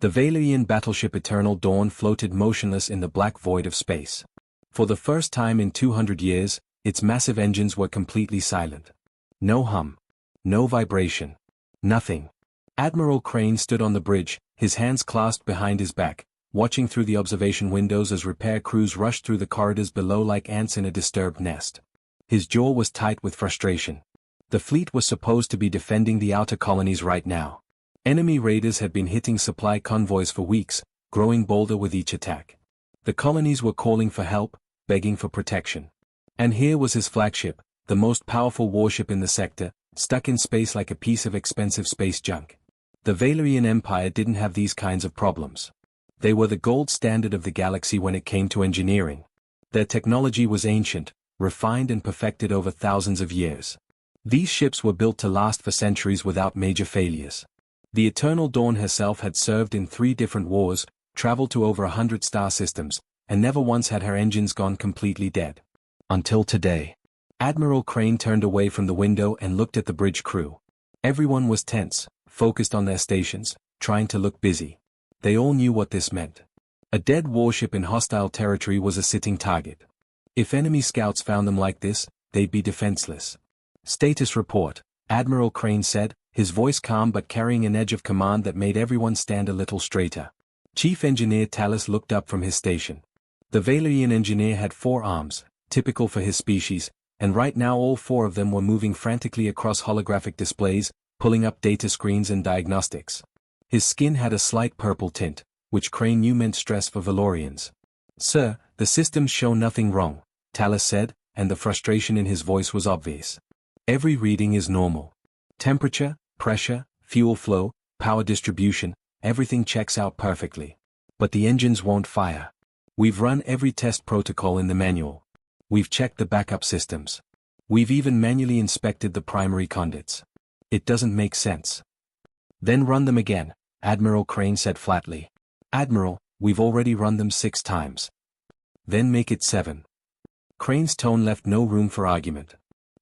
The Valerian battleship Eternal Dawn floated motionless in the black void of space. For the first time in 200 years, its massive engines were completely silent. No hum. No vibration. Nothing. Admiral Crane stood on the bridge, his hands clasped behind his back, watching through the observation windows as repair crews rushed through the corridors below like ants in a disturbed nest. His jaw was tight with frustration. The fleet was supposed to be defending the outer colonies right now. Enemy raiders had been hitting supply convoys for weeks, growing bolder with each attack. The colonies were calling for help, begging for protection. And here was his flagship, the most powerful warship in the sector, stuck in space like a piece of expensive space junk. The Valerian Empire didn't have these kinds of problems. They were the gold standard of the galaxy when it came to engineering. Their technology was ancient, refined and perfected over thousands of years. These ships were built to last for centuries without major failures. The Eternal Dawn herself had served in 3 different wars, traveled to over 100 star systems, and never once had her engines gone completely dead. Until today. Admiral Crane turned away from the window and looked at the bridge crew. Everyone was tense, focused on their stations, trying to look busy. They all knew what this meant. A dead warship in hostile territory was a sitting target. If enemy scouts found them like this, they'd be defenseless. Status report, Admiral Crane said, his voice calm but carrying an edge of command that made everyone stand a little straighter. Chief Engineer Talus looked up from his station. The Valerian engineer had 4 arms, typical for his species, and right now all 4 of them were moving frantically across holographic displays, pulling up data screens and diagnostics. His skin had a slight purple tint, which Crane knew meant stress for Valorians. "Sir, the systems show nothing wrong," Talus said, and the frustration in his voice was obvious. "Every reading is normal. Temperature, pressure, fuel flow, power distribution, everything checks out perfectly. But the engines won't fire. We've run every test protocol in the manual. We've checked the backup systems. We've even manually inspected the primary conduits. It doesn't make sense." "Then run them again," Admiral Crane said flatly. "Admiral, we've already run them 6 times. Then make it 7. Crane's tone left no room for argument.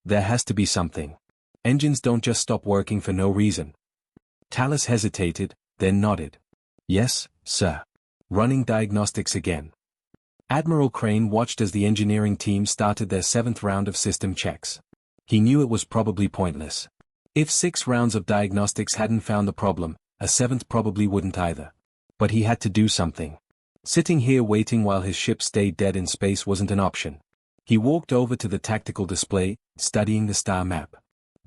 "There has to be something. Engines don't just stop working for no reason." Talus hesitated, then nodded. "Yes, sir. Running diagnostics again." Admiral Crane watched as the engineering team started their 7th round of system checks. He knew it was probably pointless. If 6 rounds of diagnostics hadn't found the problem, a 7th probably wouldn't either. But he had to do something. Sitting here waiting while his ship stayed dead in space wasn't an option. He walked over to the tactical display, studying the star map.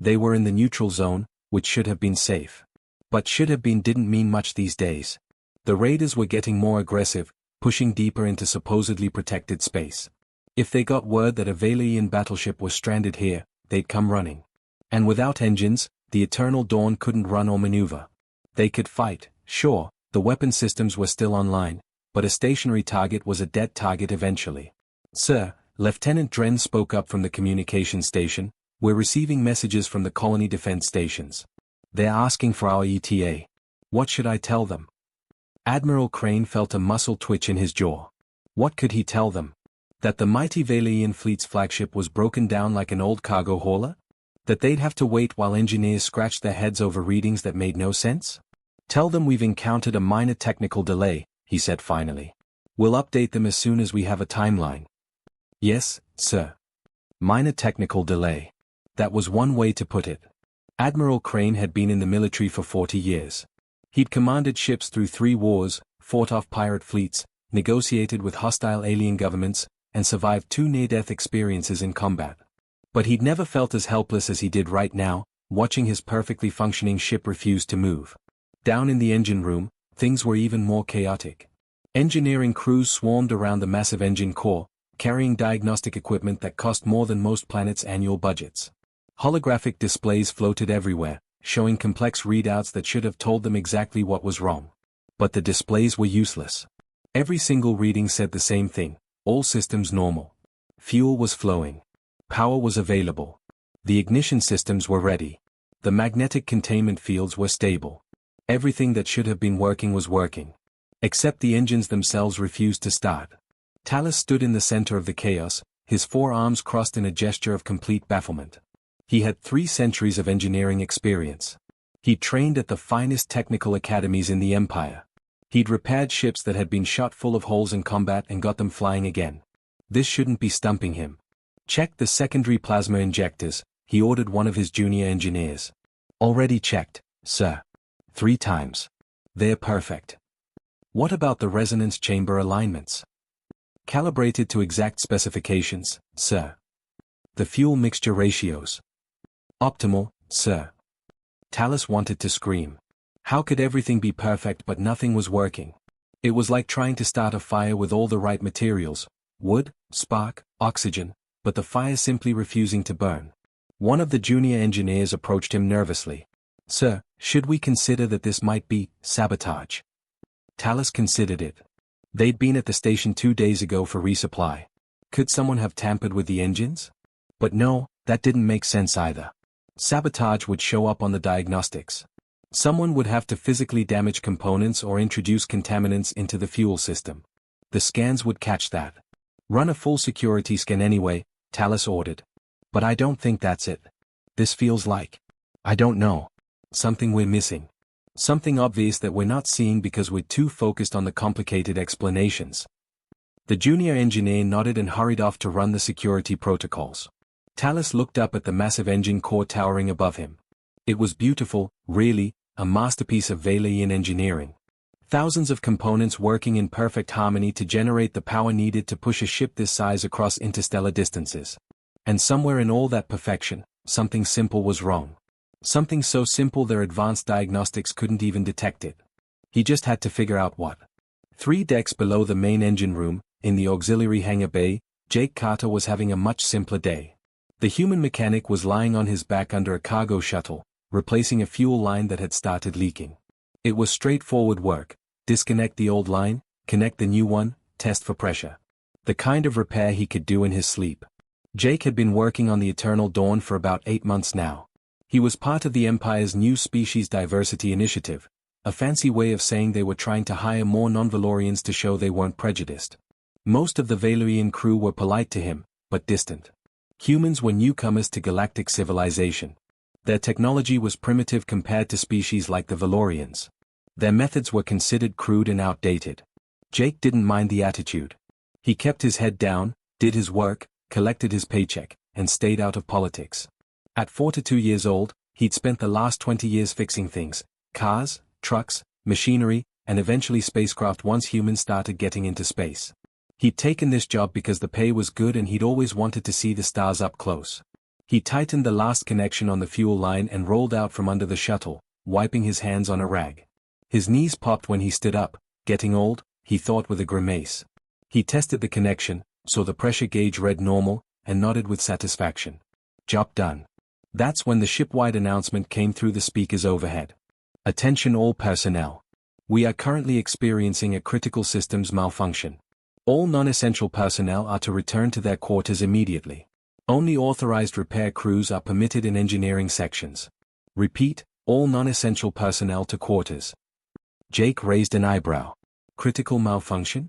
They were in the neutral zone, which should have been safe. But should have been didn't mean much these days. The raiders were getting more aggressive, pushing deeper into supposedly protected space. If they got word that a Valerian battleship was stranded here, they'd come running. And without engines, the Eternal Dawn couldn't run or maneuver. They could fight, sure, the weapon systems were still online, but a stationary target was a dead target eventually. "Sir," Lieutenant Dren spoke up from the communications station, "we're receiving messages from the colony defense stations. They're asking for our ETA. What should I tell them?" Admiral Crane felt a muscle twitch in his jaw. What could he tell them? That the mighty Valerian fleet's flagship was broken down like an old cargo hauler? That they'd have to wait while engineers scratched their heads over readings that made no sense? "Tell them we've encountered a minor technical delay," he said finally. "We'll update them as soon as we have a timeline." "Yes, sir." Minor technical delay. That was one way to put it. Admiral Crane had been in the military for 40 years. He'd commanded ships through 3 wars, fought off pirate fleets, negotiated with hostile alien governments, and survived 2 near-death experiences in combat. But he'd never felt as helpless as he did right now, watching his perfectly functioning ship refuse to move. Down in the engine room, things were even more chaotic. Engineering crews swarmed around the massive engine core, carrying diagnostic equipment that cost more than most planets' annual budgets. Holographic displays floated everywhere, showing complex readouts that should have told them exactly what was wrong. But the displays were useless. Every single reading said the same thing: all systems normal. Fuel was flowing. Power was available. The ignition systems were ready. The magnetic containment fields were stable. Everything that should have been working was working. Except the engines themselves refused to start. Talus stood in the center of the chaos, his 4 arms crossed in a gesture of complete bafflement. He had 3 centuries of engineering experience. He trained at the finest technical academies in the Empire. He'd repaired ships that had been shot full of holes in combat and got them flying again. This shouldn't be stumping him. Check the secondary plasma injectors, he ordered one of his junior engineers. Already checked, sir. 3 times. They're perfect. What about the resonance chamber alignments? Calibrated to exact specifications, sir. The fuel mixture ratios. Optimal, sir. Talus wanted to scream. How could everything be perfect but nothing was working? It was like trying to start a fire with all the right materials, wood, spark, oxygen, but the fire simply refusing to burn. One of the junior engineers approached him nervously. Sir, should we consider that this might be sabotage? Talus considered it. They'd been at the station 2 days ago for resupply. Could someone have tampered with the engines? But no, that didn't make sense either. Sabotage would show up on the diagnostics. Someone would have to physically damage components or introduce contaminants into the fuel system. The scans would catch that. Run a full security scan anyway, Talus ordered. But I don't think that's it. This feels like, I don't know, something we're missing. Something obvious that we're not seeing because we're too focused on the complicated explanations. The junior engineer nodded and hurried off to run the security protocols. Talus looked up at the massive engine core towering above him. It was beautiful, really, a masterpiece of Vailian engineering. Thousands of components working in perfect harmony to generate the power needed to push a ship this size across interstellar distances. And somewhere in all that perfection, something simple was wrong. Something so simple their advanced diagnostics couldn't even detect it. He just had to figure out what. 3 decks below the main engine room, in the auxiliary hangar bay, Jake Carter was having a much simpler day. The human mechanic was lying on his back under a cargo shuttle, replacing a fuel line that had started leaking. It was straightforward work. Disconnect the old line, connect the new one, test for pressure. The kind of repair he could do in his sleep. Jake had been working on the Eternal Dawn for about 8 months now. He was part of the Empire's new species diversity initiative, a fancy way of saying they were trying to hire more non-Valorians to show they weren't prejudiced. Most of the Vailian crew were polite to him, but distant. Humans were newcomers to galactic civilization. Their technology was primitive compared to species like the Valorians. Their methods were considered crude and outdated. Jake didn't mind the attitude. He kept his head down, did his work, collected his paycheck, and stayed out of politics. At 42 years old, he'd spent the last 20 years fixing things, cars, trucks, machinery, and eventually spacecraft once humans started getting into space. He'd taken this job because the pay was good and he'd always wanted to see the stars up close. He tightened the last connection on the fuel line and rolled out from under the shuttle, wiping his hands on a rag. His knees popped when he stood up. Getting old, he thought with a grimace. He tested the connection, saw the pressure gauge read normal, and nodded with satisfaction. Job done. That's when the ship-wide announcement came through the speakers overhead. Attention all personnel. We are currently experiencing a critical systems malfunction. All non-essential personnel are to return to their quarters immediately. Only authorized repair crews are permitted in engineering sections. Repeat, all non-essential personnel to quarters. Jake raised an eyebrow. Critical malfunction?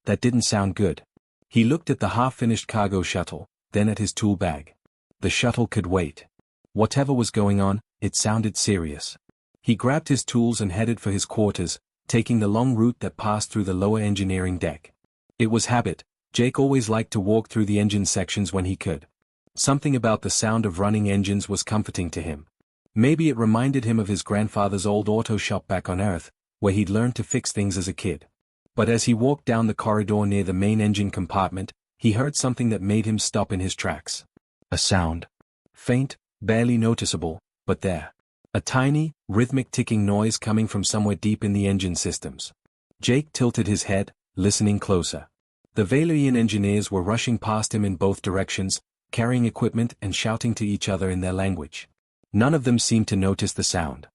That didn't sound good. He looked at the half-finished cargo shuttle, then at his tool bag. The shuttle could wait. Whatever was going on, it sounded serious. He grabbed his tools and headed for his quarters, taking the long route that passed through the lower engineering deck. It was habit. Jake always liked to walk through the engine sections when he could. Something about the sound of running engines was comforting to him. Maybe it reminded him of his grandfather's old auto shop back on Earth, where he'd learned to fix things as a kid. But as he walked down the corridor near the main engine compartment, he heard something that made him stop in his tracks. A sound. Faint, barely noticeable, but there. A tiny, rhythmic ticking noise coming from somewhere deep in the engine systems. Jake tilted his head, listening closer. The Vailian engineers were rushing past him in both directions, carrying equipment and shouting to each other in their language. None of them seemed to notice the sound.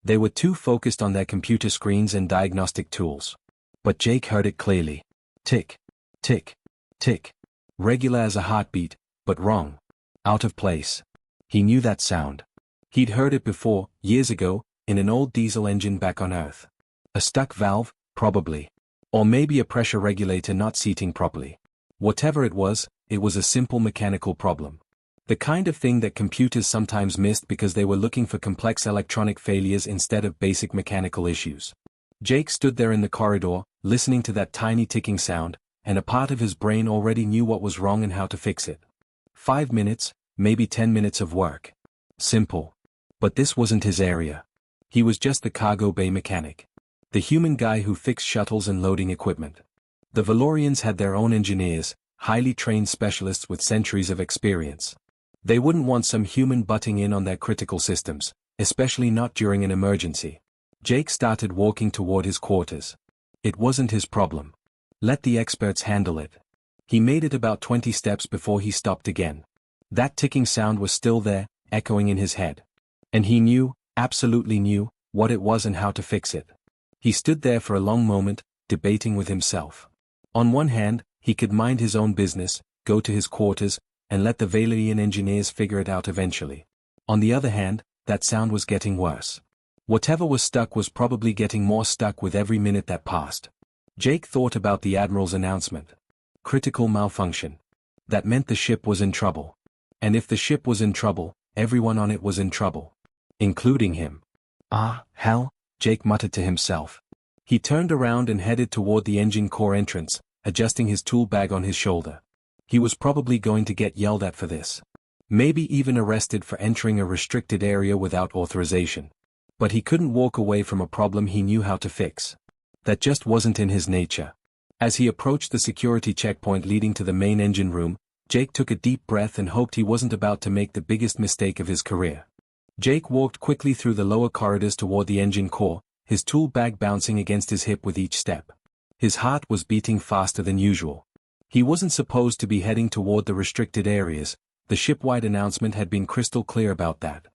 They were too focused on their computer screens and diagnostic tools. But Jake heard it clearly. Tick, tick, tick. Regular as a heartbeat, but wrong. Out of place. He knew that sound. He'd heard it before, years ago, in an old diesel engine back on Earth. A stuck valve, probably. Or maybe a pressure regulator not seating properly. Whatever it was a simple mechanical problem. The kind of thing that computers sometimes missed because they were looking for complex electronic failures instead of basic mechanical issues. Jake stood there in the corridor, listening to that tiny ticking sound, and a part of his brain already knew what was wrong and how to fix it. 5 minutes, maybe 10 minutes of work. Simple. But this wasn't his area. He was just the cargo bay mechanic. The human guy who fixed shuttles and loading equipment. The Valorians had their own engineers, highly trained specialists with centuries of experience. They wouldn't want some human butting in on their critical systems, especially not during an emergency. Jake started walking toward his quarters. It wasn't his problem. Let the experts handle it. He made it about 20 steps before he stopped again. That ticking sound was still there, echoing in his head. And he knew, absolutely knew, what it was and how to fix it. He stood there for a long moment, debating with himself. On one hand, he could mind his own business, go to his quarters, and let the Valerian engineers figure it out eventually. On the other hand, that sound was getting worse. Whatever was stuck was probably getting more stuck with every minute that passed. Jake thought about the Admiral's announcement. Critical malfunction. That meant the ship was in trouble. And if the ship was in trouble, everyone on it was in trouble. Including him. Ah, hell, Jake muttered to himself. He turned around and headed toward the engine core entrance, adjusting his tool bag on his shoulder. He was probably going to get yelled at for this. Maybe even arrested for entering a restricted area without authorization. But he couldn't walk away from a problem he knew how to fix. That just wasn't in his nature. As he approached the security checkpoint leading to the main engine room, Jake took a deep breath and hoped he wasn't about to make the biggest mistake of his career. Jake walked quickly through the lower corridors toward the engine core, his tool bag bouncing against his hip with each step. His heart was beating faster than usual. He wasn't supposed to be heading toward the restricted areas, the ship-wide announcement had been crystal clear about that.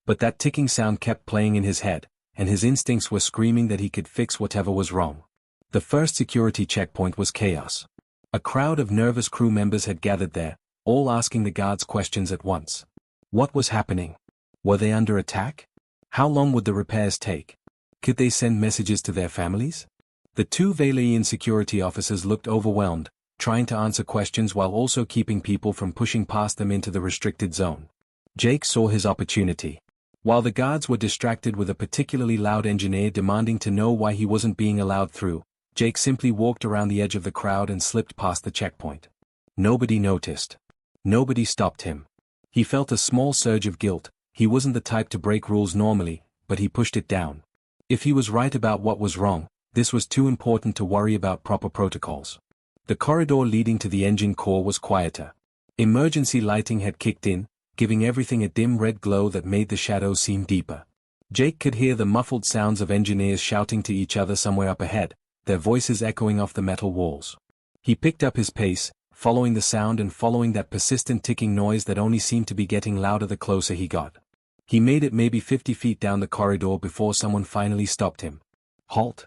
But that ticking sound kept playing in his head, and his instincts were screaming that he could fix whatever was wrong. The first security checkpoint was chaos. A crowd of nervous crew members had gathered there, all asking the guards questions at once. What was happening? Were they under attack? How long would the repairs take? Could they send messages to their families? The two Valerian security officers looked overwhelmed, trying to answer questions while also keeping people from pushing past them into the restricted zone. Jake saw his opportunity. While the guards were distracted with a particularly loud engineer demanding to know why he wasn't being allowed through, Jake simply walked around the edge of the crowd and slipped past the checkpoint. Nobody noticed. Nobody stopped him. He felt a small surge of guilt. He wasn't the type to break rules normally, but he pushed it down. If he was right about what was wrong, this was too important to worry about proper protocols. The corridor leading to the engine core was quieter. Emergency lighting had kicked in, giving everything a dim red glow that made the shadows seem deeper. Jake could hear the muffled sounds of engineers shouting to each other somewhere up ahead, their voices echoing off the metal walls. He picked up his pace, following the sound and following that persistent ticking noise that only seemed to be getting louder the closer he got. He made it maybe 50 feet down the corridor before someone finally stopped him. Halt!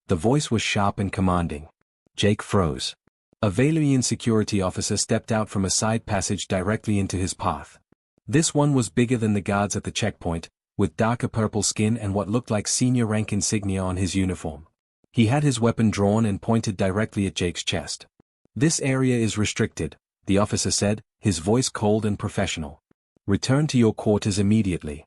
The voice was sharp and commanding. Jake froze. A Valerian security officer stepped out from a side passage directly into his path. This one was bigger than the guards at the checkpoint, with darker purple skin and what looked like senior rank insignia on his uniform. He had his weapon drawn and pointed directly at Jake's chest. "This area is restricted," the officer said, his voice cold and professional. "Return to your quarters immediately."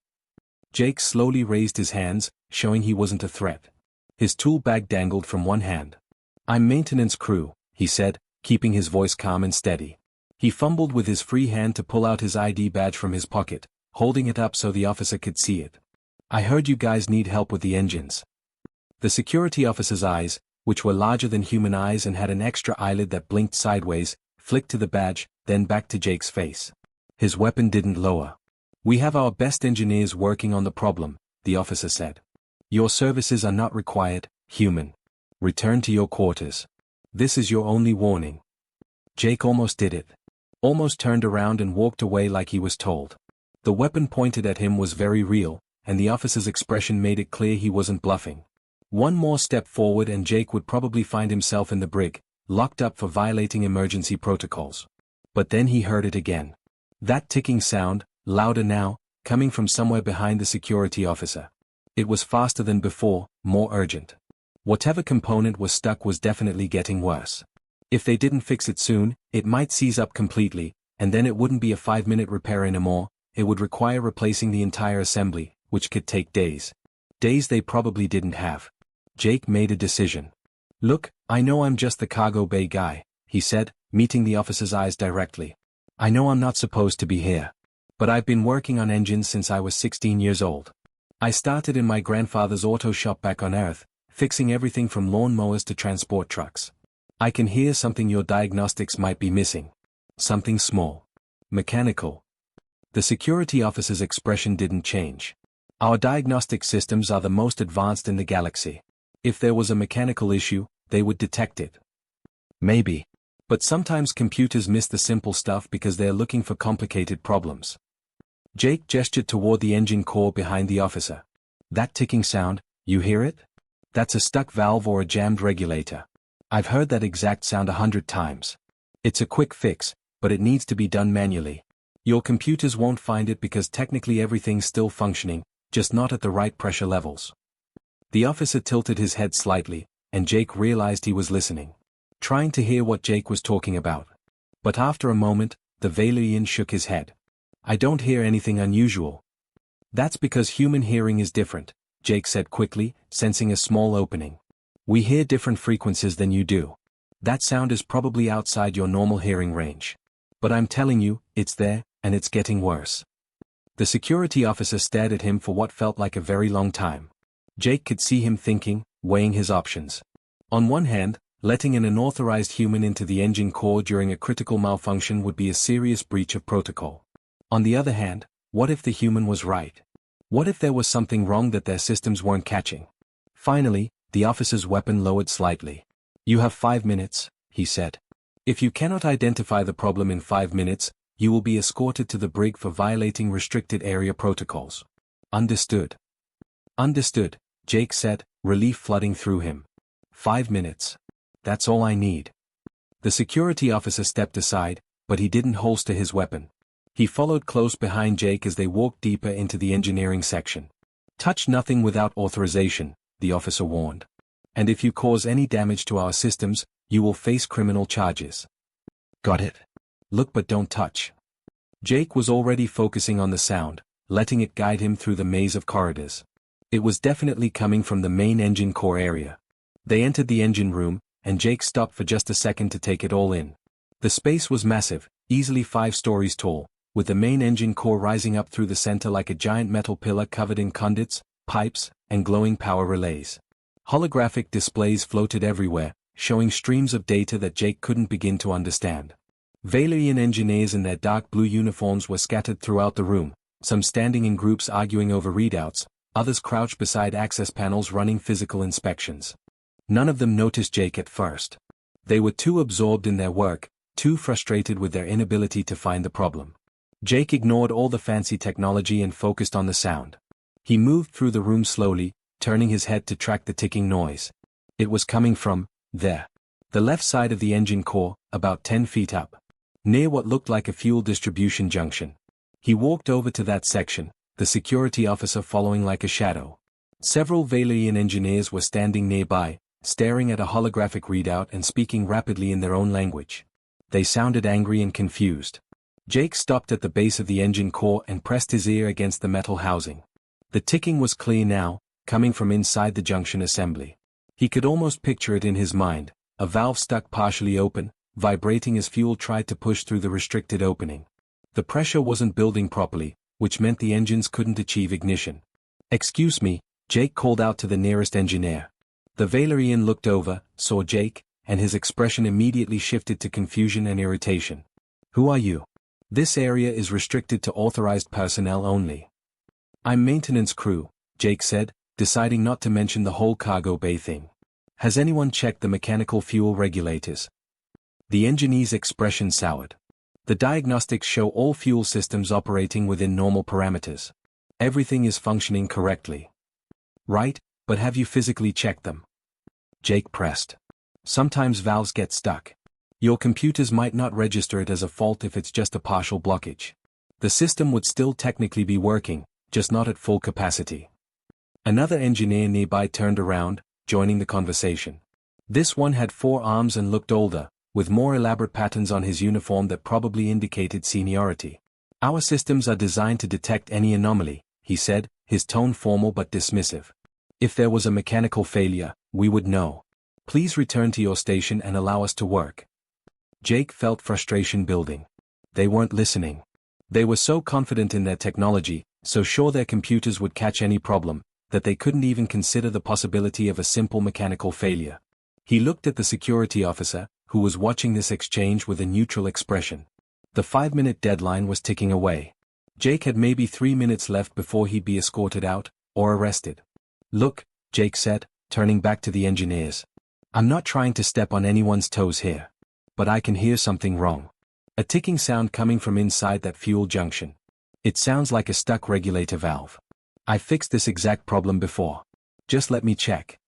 Jake slowly raised his hands, showing he wasn't a threat. His tool bag dangled from one hand. "I'm maintenance crew," he said, keeping his voice calm and steady. He fumbled with his free hand to pull out his ID badge from his pocket, holding it up so the officer could see it. "I heard you guys need help with the engines." The security officer's eyes, which were larger than human eyes and had an extra eyelid that blinked sideways, flicked to the badge, then back to Jake's face. His weapon didn't lower. "We have our best engineers working on the problem," the officer said. "Your services are not required, human. Return to your quarters. This is your only warning." Jake almost did it. Almost turned around and walked away like he was told. The weapon pointed at him was very real, and the officer's expression made it clear he wasn't bluffing. One more step forward and Jake would probably find himself in the brig, locked up for violating emergency protocols. But then he heard it again. That ticking sound, louder now, coming from somewhere behind the security officer. It was faster than before, more urgent. Whatever component was stuck was definitely getting worse. If they didn't fix it soon, it might seize up completely, and then it wouldn't be a 5-minute repair anymore, it would require replacing the entire assembly, which could take days. Days they probably didn't have. Jake made a decision. Look, I know I'm just the cargo bay guy, he said, meeting the officer's eyes directly. I know I'm not supposed to be here. But I've been working on engines since I was 16 years old. I started in my grandfather's auto shop back on Earth, fixing everything from lawn mowers to transport trucks. I can hear something your diagnostics might be missing. Something small. Mechanical. The security officer's expression didn't change. Our diagnostic systems are the most advanced in the galaxy. If there was a mechanical issue, they would detect it. Maybe. But sometimes computers miss the simple stuff because they're looking for complicated problems. Jake gestured toward the engine core behind the officer. That ticking sound, you hear it? That's a stuck valve or a jammed regulator. I've heard that exact sound 100 times. It's a quick fix, but it needs to be done manually. Your computers won't find it because technically everything's still functioning, just not at the right pressure levels. The officer tilted his head slightly, and Jake realized he was listening, trying to hear what Jake was talking about. But after a moment, the Valyrian shook his head. I don't hear anything unusual. That's because human hearing is different, Jake said quickly, sensing a small opening. We hear different frequencies than you do. That sound is probably outside your normal hearing range. But I'm telling you, it's there, and it's getting worse. The security officer stared at him for what felt like a very long time. Jake could see him thinking, weighing his options. On one hand, letting an unauthorized human into the engine core during a critical malfunction would be a serious breach of protocol. On the other hand, what if the human was right? What if there was something wrong that their systems weren't catching? Finally, the officer's weapon lowered slightly. You have 5 minutes, he said. If you cannot identify the problem in 5 minutes, you will be escorted to the brig for violating restricted area protocols. Understood. Understood, Jake said, relief flooding through him. 5 minutes. That's all I need. The security officer stepped aside, but he didn't holster his weapon. He followed close behind Jake as they walked deeper into the engineering section. Touch nothing without authorization, the officer warned. And if you cause any damage to our systems, you will face criminal charges. Got it? Look but don't touch. Jake was already focusing on the sound, letting it guide him through the maze of corridors. It was definitely coming from the main engine core area. They entered the engine room, and Jake stopped for just a second to take it all in. The space was massive, easily 5 stories tall, with the main engine core rising up through the center like a giant metal pillar covered in conduits, pipes, and glowing power relays. Holographic displays floated everywhere, showing streams of data that Jake couldn't begin to understand. Valyrian engineers in their dark blue uniforms were scattered throughout the room, some standing in groups arguing over readouts, others crouched beside access panels running physical inspections. None of them noticed Jake at first. They were too absorbed in their work, too frustrated with their inability to find the problem. Jake ignored all the fancy technology and focused on the sound. He moved through the room slowly, turning his head to track the ticking noise. It was coming from there. The left side of the engine core, about 10 feet up. Near what looked like a fuel distribution junction. He walked over to that section, the security officer following like a shadow. Several Valyrian engineers were standing nearby, staring at a holographic readout and speaking rapidly in their own language. They sounded angry and confused. Jake stopped at the base of the engine core and pressed his ear against the metal housing. The ticking was clear now, coming from inside the junction assembly. He could almost picture it in his mind, a valve stuck partially open, vibrating as fuel tried to push through the restricted opening. The pressure wasn't building properly, which meant the engines couldn't achieve ignition. Excuse me, Jake called out to the nearest engineer. The Valyrian looked over, saw Jake, and his expression immediately shifted to confusion and irritation. Who are you? This area is restricted to authorized personnel only. I'm maintenance crew, Jake said, deciding not to mention the whole cargo bay thing. Has anyone checked the mechanical fuel regulators? The engineer's expression soured. The diagnostics show all fuel systems operating within normal parameters. Everything is functioning correctly. Right, but have you physically checked them? Jake pressed. Sometimes valves get stuck. Your computers might not register it as a fault if it's just a partial blockage. The system would still technically be working, just not at full capacity. Another engineer nearby turned around, joining the conversation. This one had 4 arms and looked older, with more elaborate patterns on his uniform that probably indicated seniority. Our systems are designed to detect any anomaly, he said, his tone formal but dismissive. If there was a mechanical failure, we would know. Please return to your station and allow us to work. Jake felt frustration building. They weren't listening. They were so confident in their technology, so sure their computers would catch any problem, that they couldn't even consider the possibility of a simple mechanical failure. He looked at the security officer, who was watching this exchange with a neutral expression. The 5-minute deadline was ticking away. Jake had maybe 3 minutes left before he'd be escorted out, or arrested. Look, Jake said, turning back to the engineers. I'm not trying to step on anyone's toes here. But I can hear something wrong. A ticking sound coming from inside that fuel junction. It sounds like a stuck regulator valve. I fixed this exact problem before. Just let me check.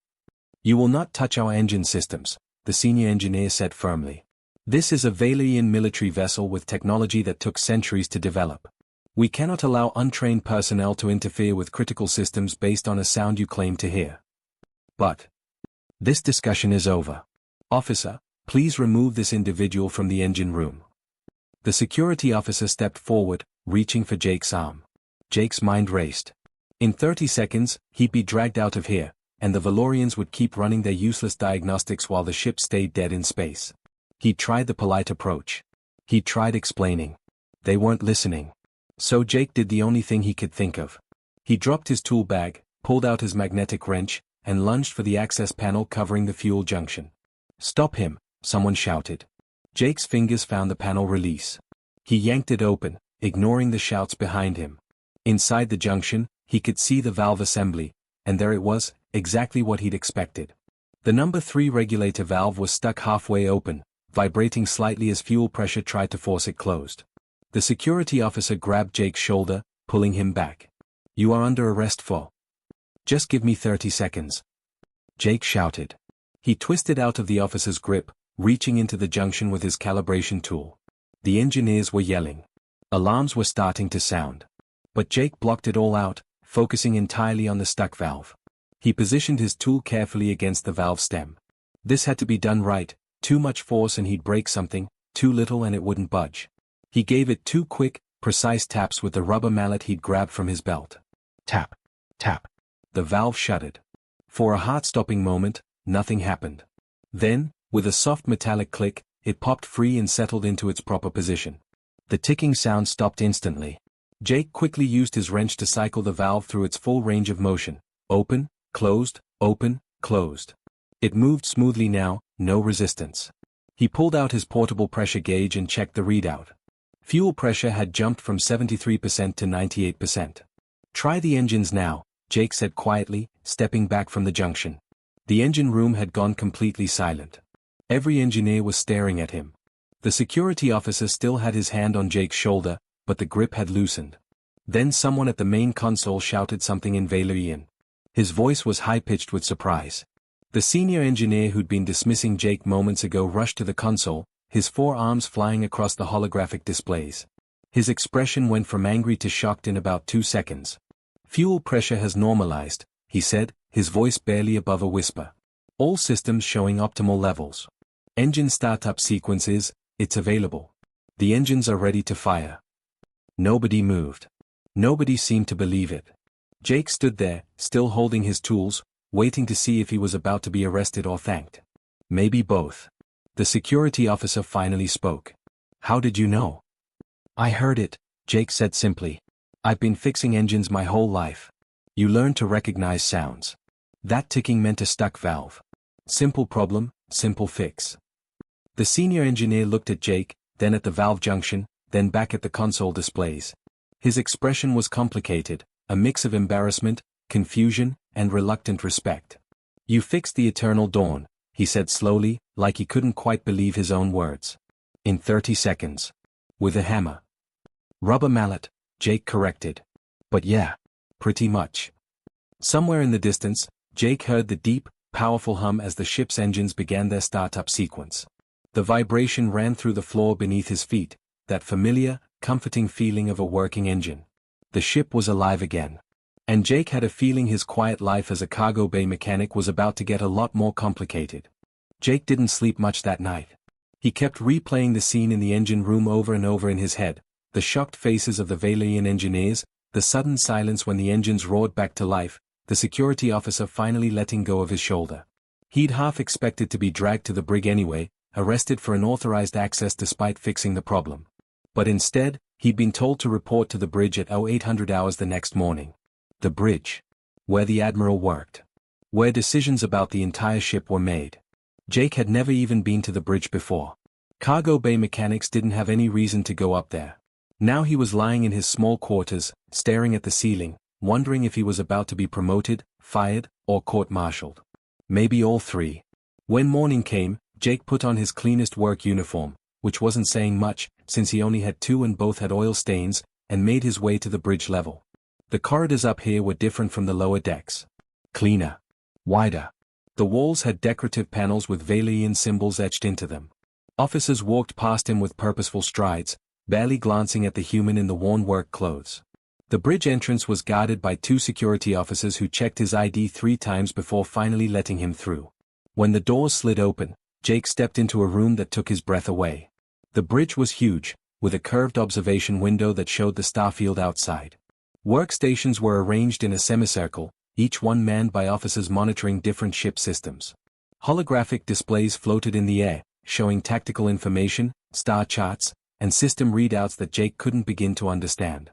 You will not touch our engine systems, the senior engineer said firmly. This is a Valerian military vessel with technology that took centuries to develop. We cannot allow untrained personnel to interfere with critical systems based on a sound you claim to hear. But this discussion is over. Officer, please remove this individual from the engine room. The security officer stepped forward, reaching for Jake's arm. Jake's mind raced. In 30 seconds, he'd be dragged out of here, and the Valorians would keep running their useless diagnostics while the ship stayed dead in space. He tried the polite approach. He tried explaining. They weren't listening. So Jake did the only thing he could think of. He dropped his tool bag, pulled out his magnetic wrench, and lunged for the access panel covering the fuel junction. Stop him, someone shouted. Jake's fingers found the panel release. He yanked it open, ignoring the shouts behind him. Inside the junction, he could see the valve assembly, and there it was, exactly what he'd expected. The number 3 regulator valve was stuck halfway open, vibrating slightly as fuel pressure tried to force it closed. The security officer grabbed Jake's shoulder, pulling him back. You are under arrest for. Just give me 30 seconds. Jake shouted. He twisted out of the officer's grip, reaching into the junction with his calibration tool. The engineers were yelling. Alarms were starting to sound. But Jake blocked it all out, focusing entirely on the stuck valve. He positioned his tool carefully against the valve stem. This had to be done right, too much force and he'd break something, too little and it wouldn't budge. He gave it 2 quick, precise taps with the rubber mallet he'd grabbed from his belt. Tap, tap. The valve shuddered. For a heart-stopping moment, nothing happened. Then, with a soft metallic click, it popped free and settled into its proper position. The ticking sound stopped instantly. Jake quickly used his wrench to cycle the valve through its full range of motion. Open, closed, open, closed. It moved smoothly now, no resistance. He pulled out his portable pressure gauge and checked the readout. Fuel pressure had jumped from 73% to 98%. Try the engines now, Jake said quietly, stepping back from the junction. The engine room had gone completely silent. Every engineer was staring at him. The security officer still had his hand on Jake's shoulder, but the grip had loosened. Then someone at the main console shouted something in Valerian. His voice was high-pitched with surprise. The senior engineer who'd been dismissing Jake moments ago rushed to the console, his 4 arms flying across the holographic displays. His expression went from angry to shocked in about 2 seconds. Fuel pressure has normalized, he said, his voice barely above a whisper. All systems showing optimal levels. Engine startup sequences, it's available. The engines are ready to fire. Nobody moved. Nobody seemed to believe it. Jake stood there, still holding his tools, waiting to see if he was about to be arrested or thanked. Maybe both. The security officer finally spoke. How did you know? I heard it, Jake said simply. I've been fixing engines my whole life. You learn to recognize sounds. That ticking meant a stuck valve. Simple problem, simple fix. The senior engineer looked at Jake, then at the valve junction, then back at the console displays. His expression was complicated, a mix of embarrassment, confusion, and reluctant respect. You fixed the eternal dawn, he said slowly, like he couldn't quite believe his own words. In 30 seconds. With a hammer. Rubber mallet, Jake corrected. But yeah, pretty much. Somewhere in the distance, Jake heard the deep, powerful hum as the ship's engines began their startup sequence. The vibration ran through the floor beneath his feet, that familiar, comforting feeling of a working engine. The ship was alive again. And Jake had a feeling his quiet life as a cargo bay mechanic was about to get a lot more complicated. Jake didn't sleep much that night. He kept replaying the scene in the engine room over and over in his head, the shocked faces of the Valerian engineers, the sudden silence when the engines roared back to life, the security officer finally letting go of his shoulder. He'd half expected to be dragged to the brig anyway, arrested for unauthorized access despite fixing the problem. But instead, he'd been told to report to the bridge at 0800 hours the next morning. The bridge. Where the Admiral worked. Where decisions about the entire ship were made. Jake had never even been to the bridge before. Cargo bay mechanics didn't have any reason to go up there. Now he was lying in his small quarters, staring at the ceiling, wondering if he was about to be promoted, fired, or court-martialed. Maybe all three. When morning came, Jake put on his cleanest work uniform, which wasn't saying much, since he only had two and both had oil stains, and made his way to the bridge level. The corridors up here were different from the lower decks. Cleaner. Wider. The walls had decorative panels with Valyrian symbols etched into them. Officers walked past him with purposeful strides, barely glancing at the human in the worn work clothes. The bridge entrance was guarded by two security officers who checked his ID 3 times before finally letting him through. When the doors slid open, Jake stepped into a room that took his breath away. The bridge was huge, with a curved observation window that showed the starfield outside. Workstations were arranged in a semicircle, each one manned by officers monitoring different ship systems. Holographic displays floated in the air, showing tactical information, star charts, and system readouts that Jake couldn't begin to understand.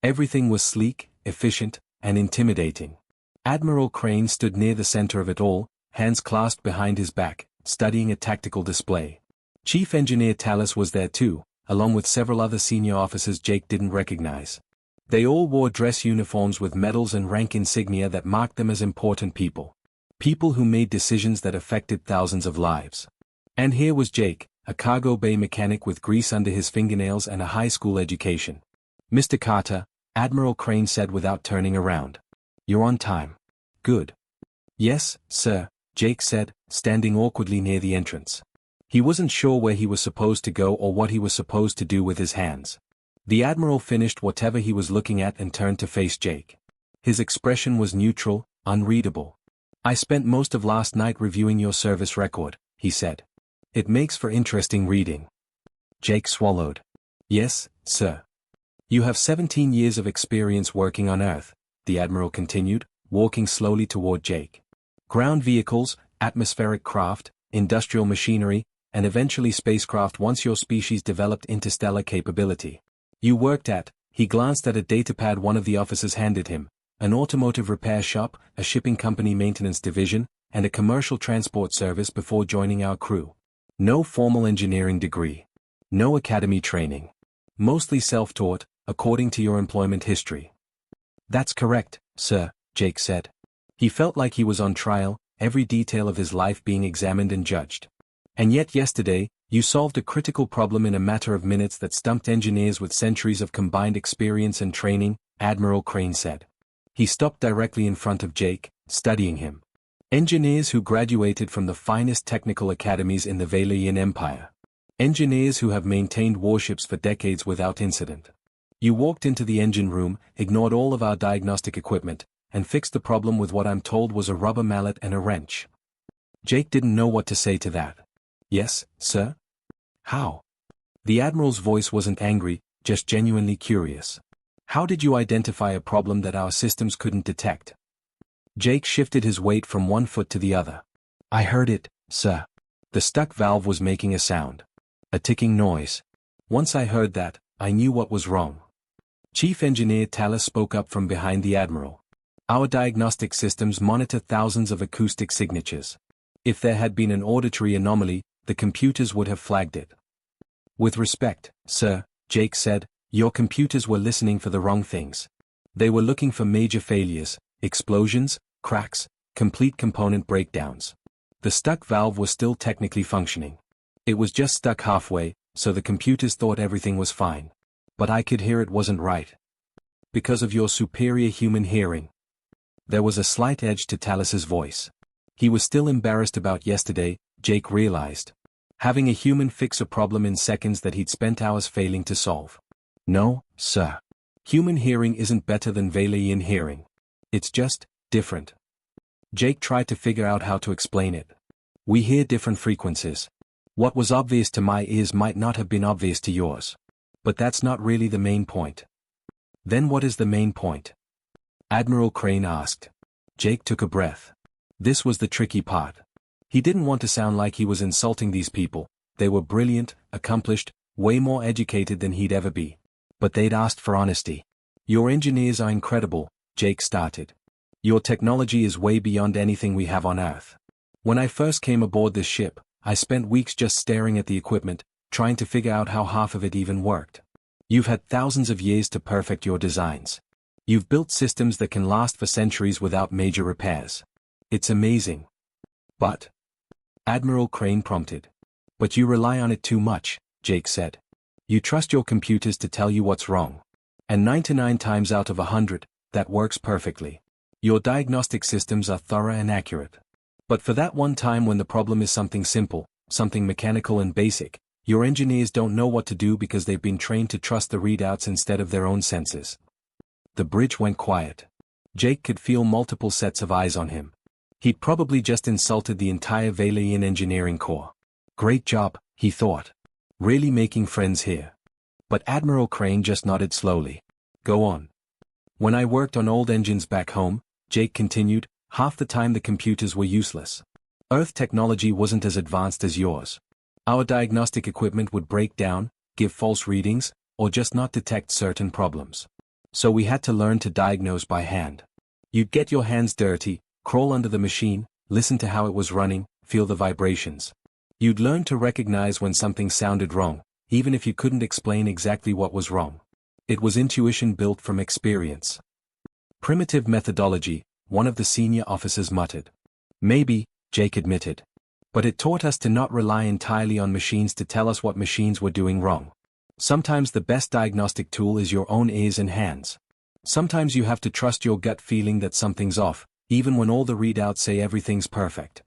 Everything was sleek, efficient, and intimidating. Admiral Crane stood near the center of it all, hands clasped behind his back, studying a tactical display. Chief Engineer Tallis was there too, along with several other senior officers Jake didn't recognize. They all wore dress uniforms with medals and rank insignia that marked them as important people. People who made decisions that affected thousands of lives. And here was Jake, a cargo bay mechanic with grease under his fingernails and a high school education. "Mr. Carter," Admiral Crane said without turning around. "You're on time." "Good." "Yes, sir," Jake said, standing awkwardly near the entrance. He wasn't sure where he was supposed to go or what he was supposed to do with his hands. The Admiral finished whatever he was looking at and turned to face Jake. His expression was neutral, unreadable. "I spent most of last night reviewing your service record," he said. "It makes for interesting reading." Jake swallowed. "Yes, sir." "You have 17 years of experience working on Earth," the Admiral continued, walking slowly toward Jake. "Ground vehicles, atmospheric craft, industrial machinery, and eventually spacecraft once your species developed interstellar capability. You worked at," he glanced at a datapad one of the officers handed him, "an automotive repair shop, a shipping company maintenance division, and a commercial transport service before joining our crew. No formal engineering degree. No academy training. Mostly self-taught, according to your employment history." "That's correct, sir," Jake said. He felt like he was on trial, every detail of his life being examined and judged. "And yet yesterday, you solved a critical problem in a matter of minutes that stumped engineers with centuries of combined experience and training," Admiral Crane said. He stopped directly in front of Jake, studying him. "Engineers who graduated from the finest technical academies in the Valyrian Empire. Engineers who have maintained warships for decades without incident. You walked into the engine room, ignored all of our diagnostic equipment, and fixed the problem with what I'm told was a rubber mallet and a wrench." Jake didn't know what to say to that. "Yes, sir?" "How?" The Admiral's voice wasn't angry, just genuinely curious. "How did you identify a problem that our systems couldn't detect?" Jake shifted his weight from one foot to the other. "I heard it, sir." The stuck valve was making a sound. A ticking noise. "Once I heard that, I knew what was wrong." Chief Engineer Tallis spoke up from behind the Admiral. "Our diagnostic systems monitor thousands of acoustic signatures. If there had been an auditory anomaly, the computers would have flagged it." "With respect, sir," Jake said, "your computers were listening for the wrong things. They were looking for major failures, explosions, cracks, complete component breakdowns. The stuck valve was still technically functioning. It was just stuck halfway, so the computers thought everything was fine. But I could hear it wasn't right. Because of your superior human hearing." There was a slight edge to Tallis's voice. He was still embarrassed about yesterday, Jake realized. Having a human fix a problem in seconds that he'd spent hours failing to solve. "No, sir. Human hearing isn't better than Valyrian hearing. It's just different." Jake tried to figure out how to explain it. "We hear different frequencies. What was obvious to my ears might not have been obvious to yours. But that's not really the main point." "Then what is the main point?" Admiral Crane asked. Jake took a breath. This was the tricky part. He didn't want to sound like he was insulting these people. They were brilliant, accomplished, way more educated than he'd ever be. But they'd asked for honesty. Your engineers are incredible, Jake started. Your technology is way beyond anything we have on Earth. When I first came aboard this ship, I spent weeks just staring at the equipment, trying to figure out how half of it even worked. You've had thousands of years to perfect your designs. You've built systems that can last for centuries without major repairs. It's amazing. But? Admiral Crane prompted. But you rely on it too much, Jake said. You trust your computers to tell you what's wrong. And 99 times out of 100, that works perfectly. Your diagnostic systems are thorough and accurate. But for that one time when the problem is something simple, something mechanical and basic, your engineers don't know what to do because they've been trained to trust the readouts instead of their own senses. The bridge went quiet. Jake could feel multiple sets of eyes on him. He'd probably just insulted the entire Valyrian engineering corps. Great job, he thought. Really making friends here. But Admiral Crane just nodded slowly. Go on. When I worked on old engines back home, Jake continued, half the time the computers were useless. Earth technology wasn't as advanced as yours. Our diagnostic equipment would break down, give false readings, or just not detect certain problems. So we had to learn to diagnose by hand. You'd get your hands dirty, crawl under the machine, listen to how it was running, feel the vibrations. You'd learn to recognize when something sounded wrong, even if you couldn't explain exactly what was wrong. It was intuition built from experience. Primitive methodology, one of the senior officers muttered. Maybe, Jake admitted. But it taught us to not rely entirely on machines to tell us what machines were doing wrong. Sometimes the best diagnostic tool is your own ears and hands. Sometimes you have to trust your gut feeling that something's off, even when all the readouts say everything's perfect.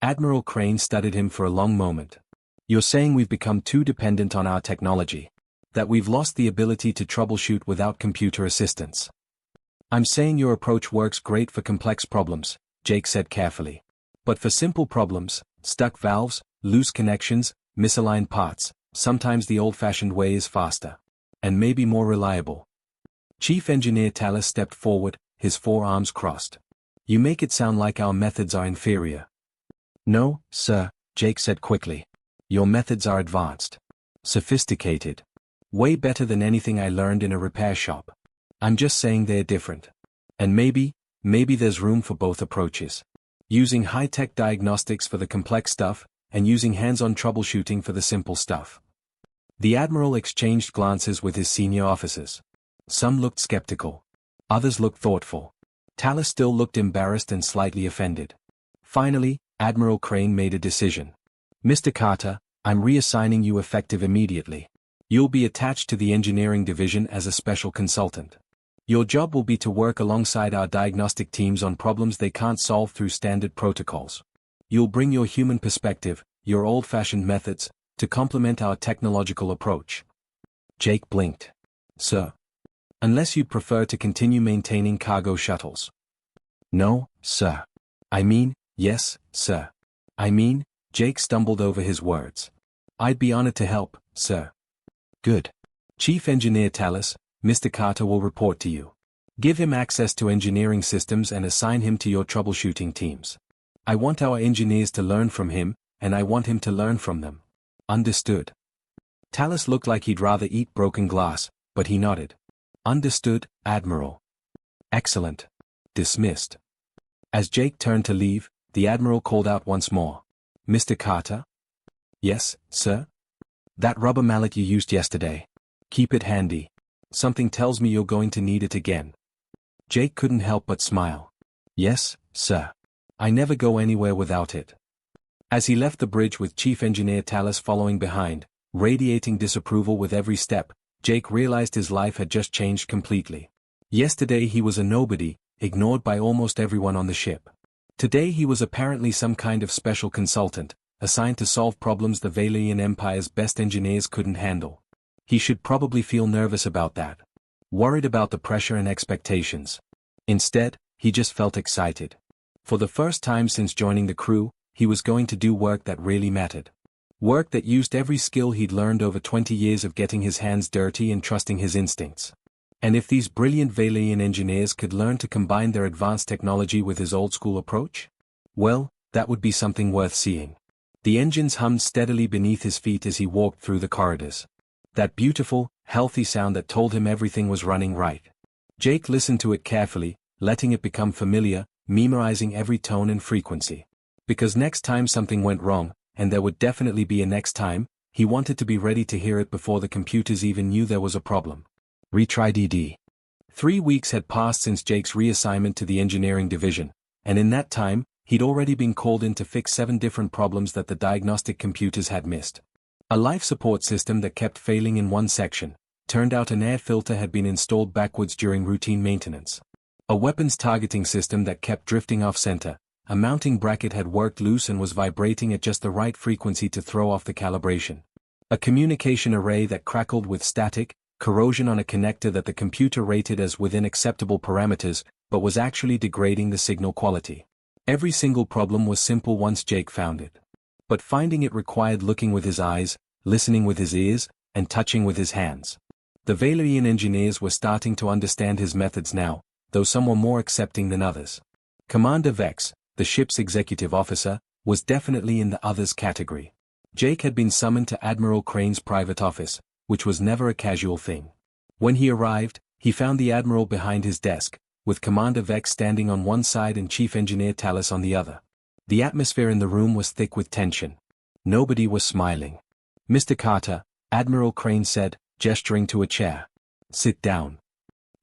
Admiral Crane studied him for a long moment. You're saying we've become too dependent on our technology. That we've lost the ability to troubleshoot without computer assistance. I'm saying your approach works great for complex problems, Jake said carefully. But for simple problems, stuck valves, loose connections, misaligned parts, sometimes the old-fashioned way is faster. And maybe more reliable. Chief Engineer Tallis stepped forward, his forearms crossed. You make it sound like our methods are inferior. No, sir, Jake said quickly. Your methods are advanced. Sophisticated. Way better than anything I learned in a repair shop. I'm just saying they're different. And maybe there's room for both approaches. Using high-tech diagnostics for the complex stuff, and using hands-on troubleshooting for the simple stuff. The Admiral exchanged glances with his senior officers. Some looked skeptical. Others looked thoughtful. Tallis still looked embarrassed and slightly offended. Finally, Admiral Crane made a decision. Mr. Carter, I'm reassigning you effective immediately. You'll be attached to the engineering division as a special consultant. Your job will be to work alongside our diagnostic teams on problems they can't solve through standard protocols. You'll bring your human perspective, your old-fashioned methods, to complement our technological approach. Jake blinked. Sir. Unless you'd prefer to continue maintaining cargo shuttles. No, sir. I mean, yes, sir. I mean, Jake stumbled over his words. I'd be honored to help, sir. Good. Chief Engineer Tallis, Mr. Carter will report to you. Give him access to engineering systems and assign him to your troubleshooting teams. I want our engineers to learn from him, and I want him to learn from them. Understood. Tallis looked like he'd rather eat broken glass, but he nodded. Understood, Admiral. Excellent. Dismissed. As Jake turned to leave, the Admiral called out once more. Mr. Carter? Yes, sir? That rubber mallet you used yesterday. Keep it handy. Something tells me you're going to need it again. Jake couldn't help but smile. Yes, sir. I never go anywhere without it. As he left the bridge with Chief Engineer Tallis following behind, radiating disapproval with every step, Jake realized his life had just changed completely. Yesterday he was a nobody, ignored by almost everyone on the ship. Today he was apparently some kind of special consultant, assigned to solve problems the Valyrian Empire's best engineers couldn't handle. He should probably feel nervous about that. Worried about the pressure and expectations. Instead, he just felt excited. For the first time since joining the crew, he was going to do work that really mattered. Work that used every skill he'd learned over 20 years of getting his hands dirty and trusting his instincts. And if these brilliant Vailian engineers could learn to combine their advanced technology with his old-school approach? Well, that would be something worth seeing. The engines hummed steadily beneath his feet as he walked through the corridors. That beautiful, healthy sound that told him everything was running right. Jake listened to it carefully, letting it become familiar, memorizing every tone and frequency. Because next time something went wrong, and there would definitely be a next time, he wanted to be ready to hear it before the computers even knew there was a problem. Retry DD. 3 weeks had passed since Jake's reassignment to the engineering division, and in that time, he'd already been called in to fix 7 different problems that the diagnostic computers had missed. A life support system that kept failing in one section. Turned out an air filter had been installed backwards during routine maintenance. A weapons targeting system that kept drifting off-center. A mounting bracket had worked loose and was vibrating at just the right frequency to throw off the calibration. A communication array that crackled with static, corrosion on a connector that the computer rated as within acceptable parameters, but was actually degrading the signal quality. Every single problem was simple once Jake found it. But finding it required looking with his eyes, listening with his ears, and touching with his hands. The Vailian engineers were starting to understand his methods now, though some were more accepting than others. Commander Vex, the ship's executive officer, was definitely in the others category. Jake had been summoned to Admiral Crane's private office, which was never a casual thing. When he arrived, he found the Admiral behind his desk, with Commander Vex standing on one side and Chief Engineer Talus on the other. The atmosphere in the room was thick with tension. Nobody was smiling. "Mr. Carter," Admiral Crane said, gesturing to a chair. "Sit down."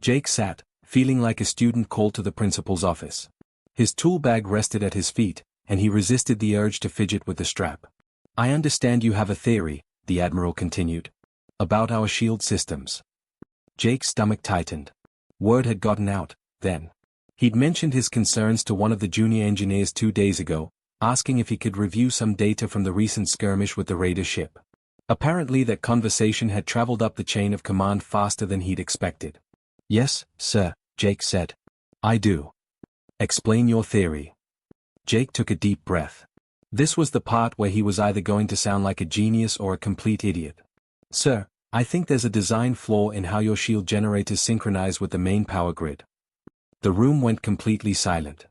Jake sat, feeling like a student called to the principal's office. His tool bag rested at his feet, and he resisted the urge to fidget with the strap. "I understand you have a theory," the Admiral continued. "About our shield systems." Jake's stomach tightened. Word had gotten out, then. He'd mentioned his concerns to one of the junior engineers 2 days ago, asking if he could review some data from the recent skirmish with the raider ship. Apparently that conversation had traveled up the chain of command faster than he'd expected. "Yes, sir," Jake said. "I do." "Explain your theory." Jake took a deep breath. This was the part where he was either going to sound like a genius or a complete idiot. "Sir, I think there's a design flaw in how your shield generators synchronize with the main power grid." The room went completely silent.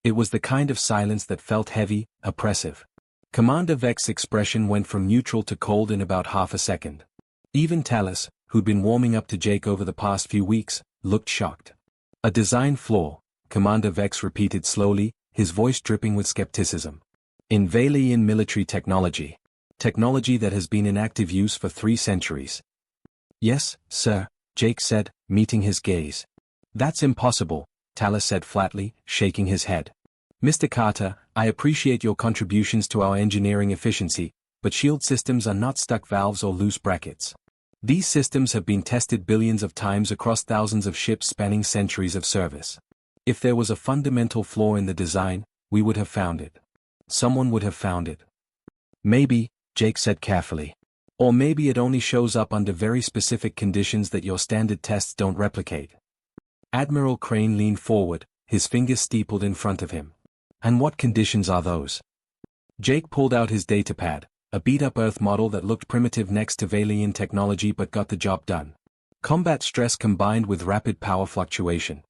It was the kind of silence that felt heavy, oppressive. Commander Vex's expression went from neutral to cold in about half a second. Even Talus, who'd been warming up to Jake over the past few weeks, looked shocked. "A design flaw," Commander Vex repeated slowly, his voice dripping with skepticism. "In Vailian military technology. Technology that has been in active use for 3 centuries. "Yes, sir," Jake said, meeting his gaze. "That's impossible," Talus said flatly, shaking his head. "Mr. Carter, I appreciate your contributions to our engineering efficiency, but shield systems are not stuck valves or loose brackets. These systems have been tested billions of times across thousands of ships spanning centuries of service. If there was a fundamental flaw in the design, we would have found it. Someone would have found it." "Maybe," Jake said carefully. "Or maybe it only shows up under very specific conditions that your standard tests don't replicate." Admiral Crane leaned forward, his fingers steepled in front of him. "And what conditions are those?" Jake pulled out his datapad, a beat-up Earth model that looked primitive next to Vailian technology but got the job done. Combat stress combined with rapid power fluctuation.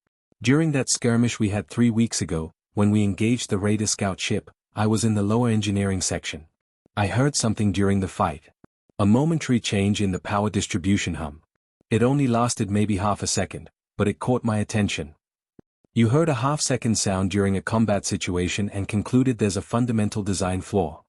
During that skirmish we had 3 weeks ago, when we engaged the Raider scout ship, I was in the lower engineering section. I heard something during the fight. A momentary change in the power distribution hum. It only lasted maybe half a second, but it caught my attention. You heard a half-second sound during a combat situation and concluded there's a fundamental design flaw.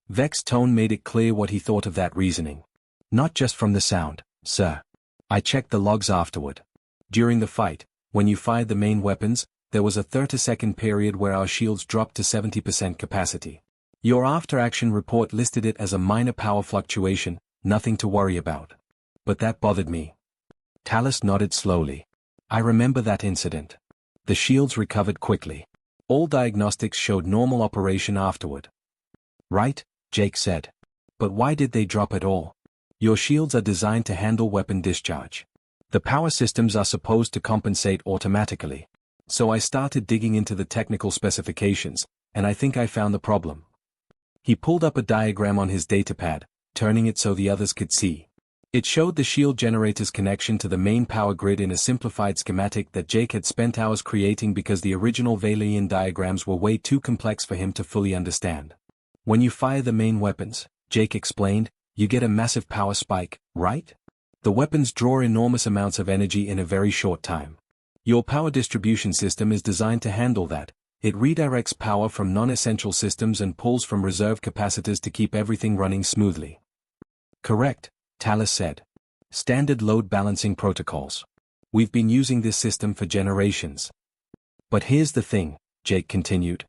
Vex's tone made it clear what he thought of that reasoning. "Not just from the sound, sir. I checked the logs afterward. During the fight, when you fired the main weapons, there was a 30-second period where our shields dropped to 70% capacity. Your after-action report listed it as a minor power fluctuation, nothing to worry about. But that bothered me." Talus nodded slowly. "I remember that incident. The shields recovered quickly. All diagnostics showed normal operation afterward." "Right," Jake said. "But why did they drop at all? Your shields are designed to handle weapon discharge. The power systems are supposed to compensate automatically. So I started digging into the technical specifications, and I think I found the problem." He pulled up a diagram on his datapad, turning it so the others could see. It showed the shield generator's connection to the main power grid in a simplified schematic that Jake had spent hours creating because the original Valian diagrams were way too complex for him to fully understand. When you fire the main weapons, Jake explained, you get a massive power spike, right? The weapons draw enormous amounts of energy in a very short time. Your power distribution system is designed to handle that. It redirects power from non-essential systems and pulls from reserve capacitors to keep everything running smoothly. Correct, Talus said. Standard load balancing protocols. We've been using this system for generations. But here's the thing, Jake continued.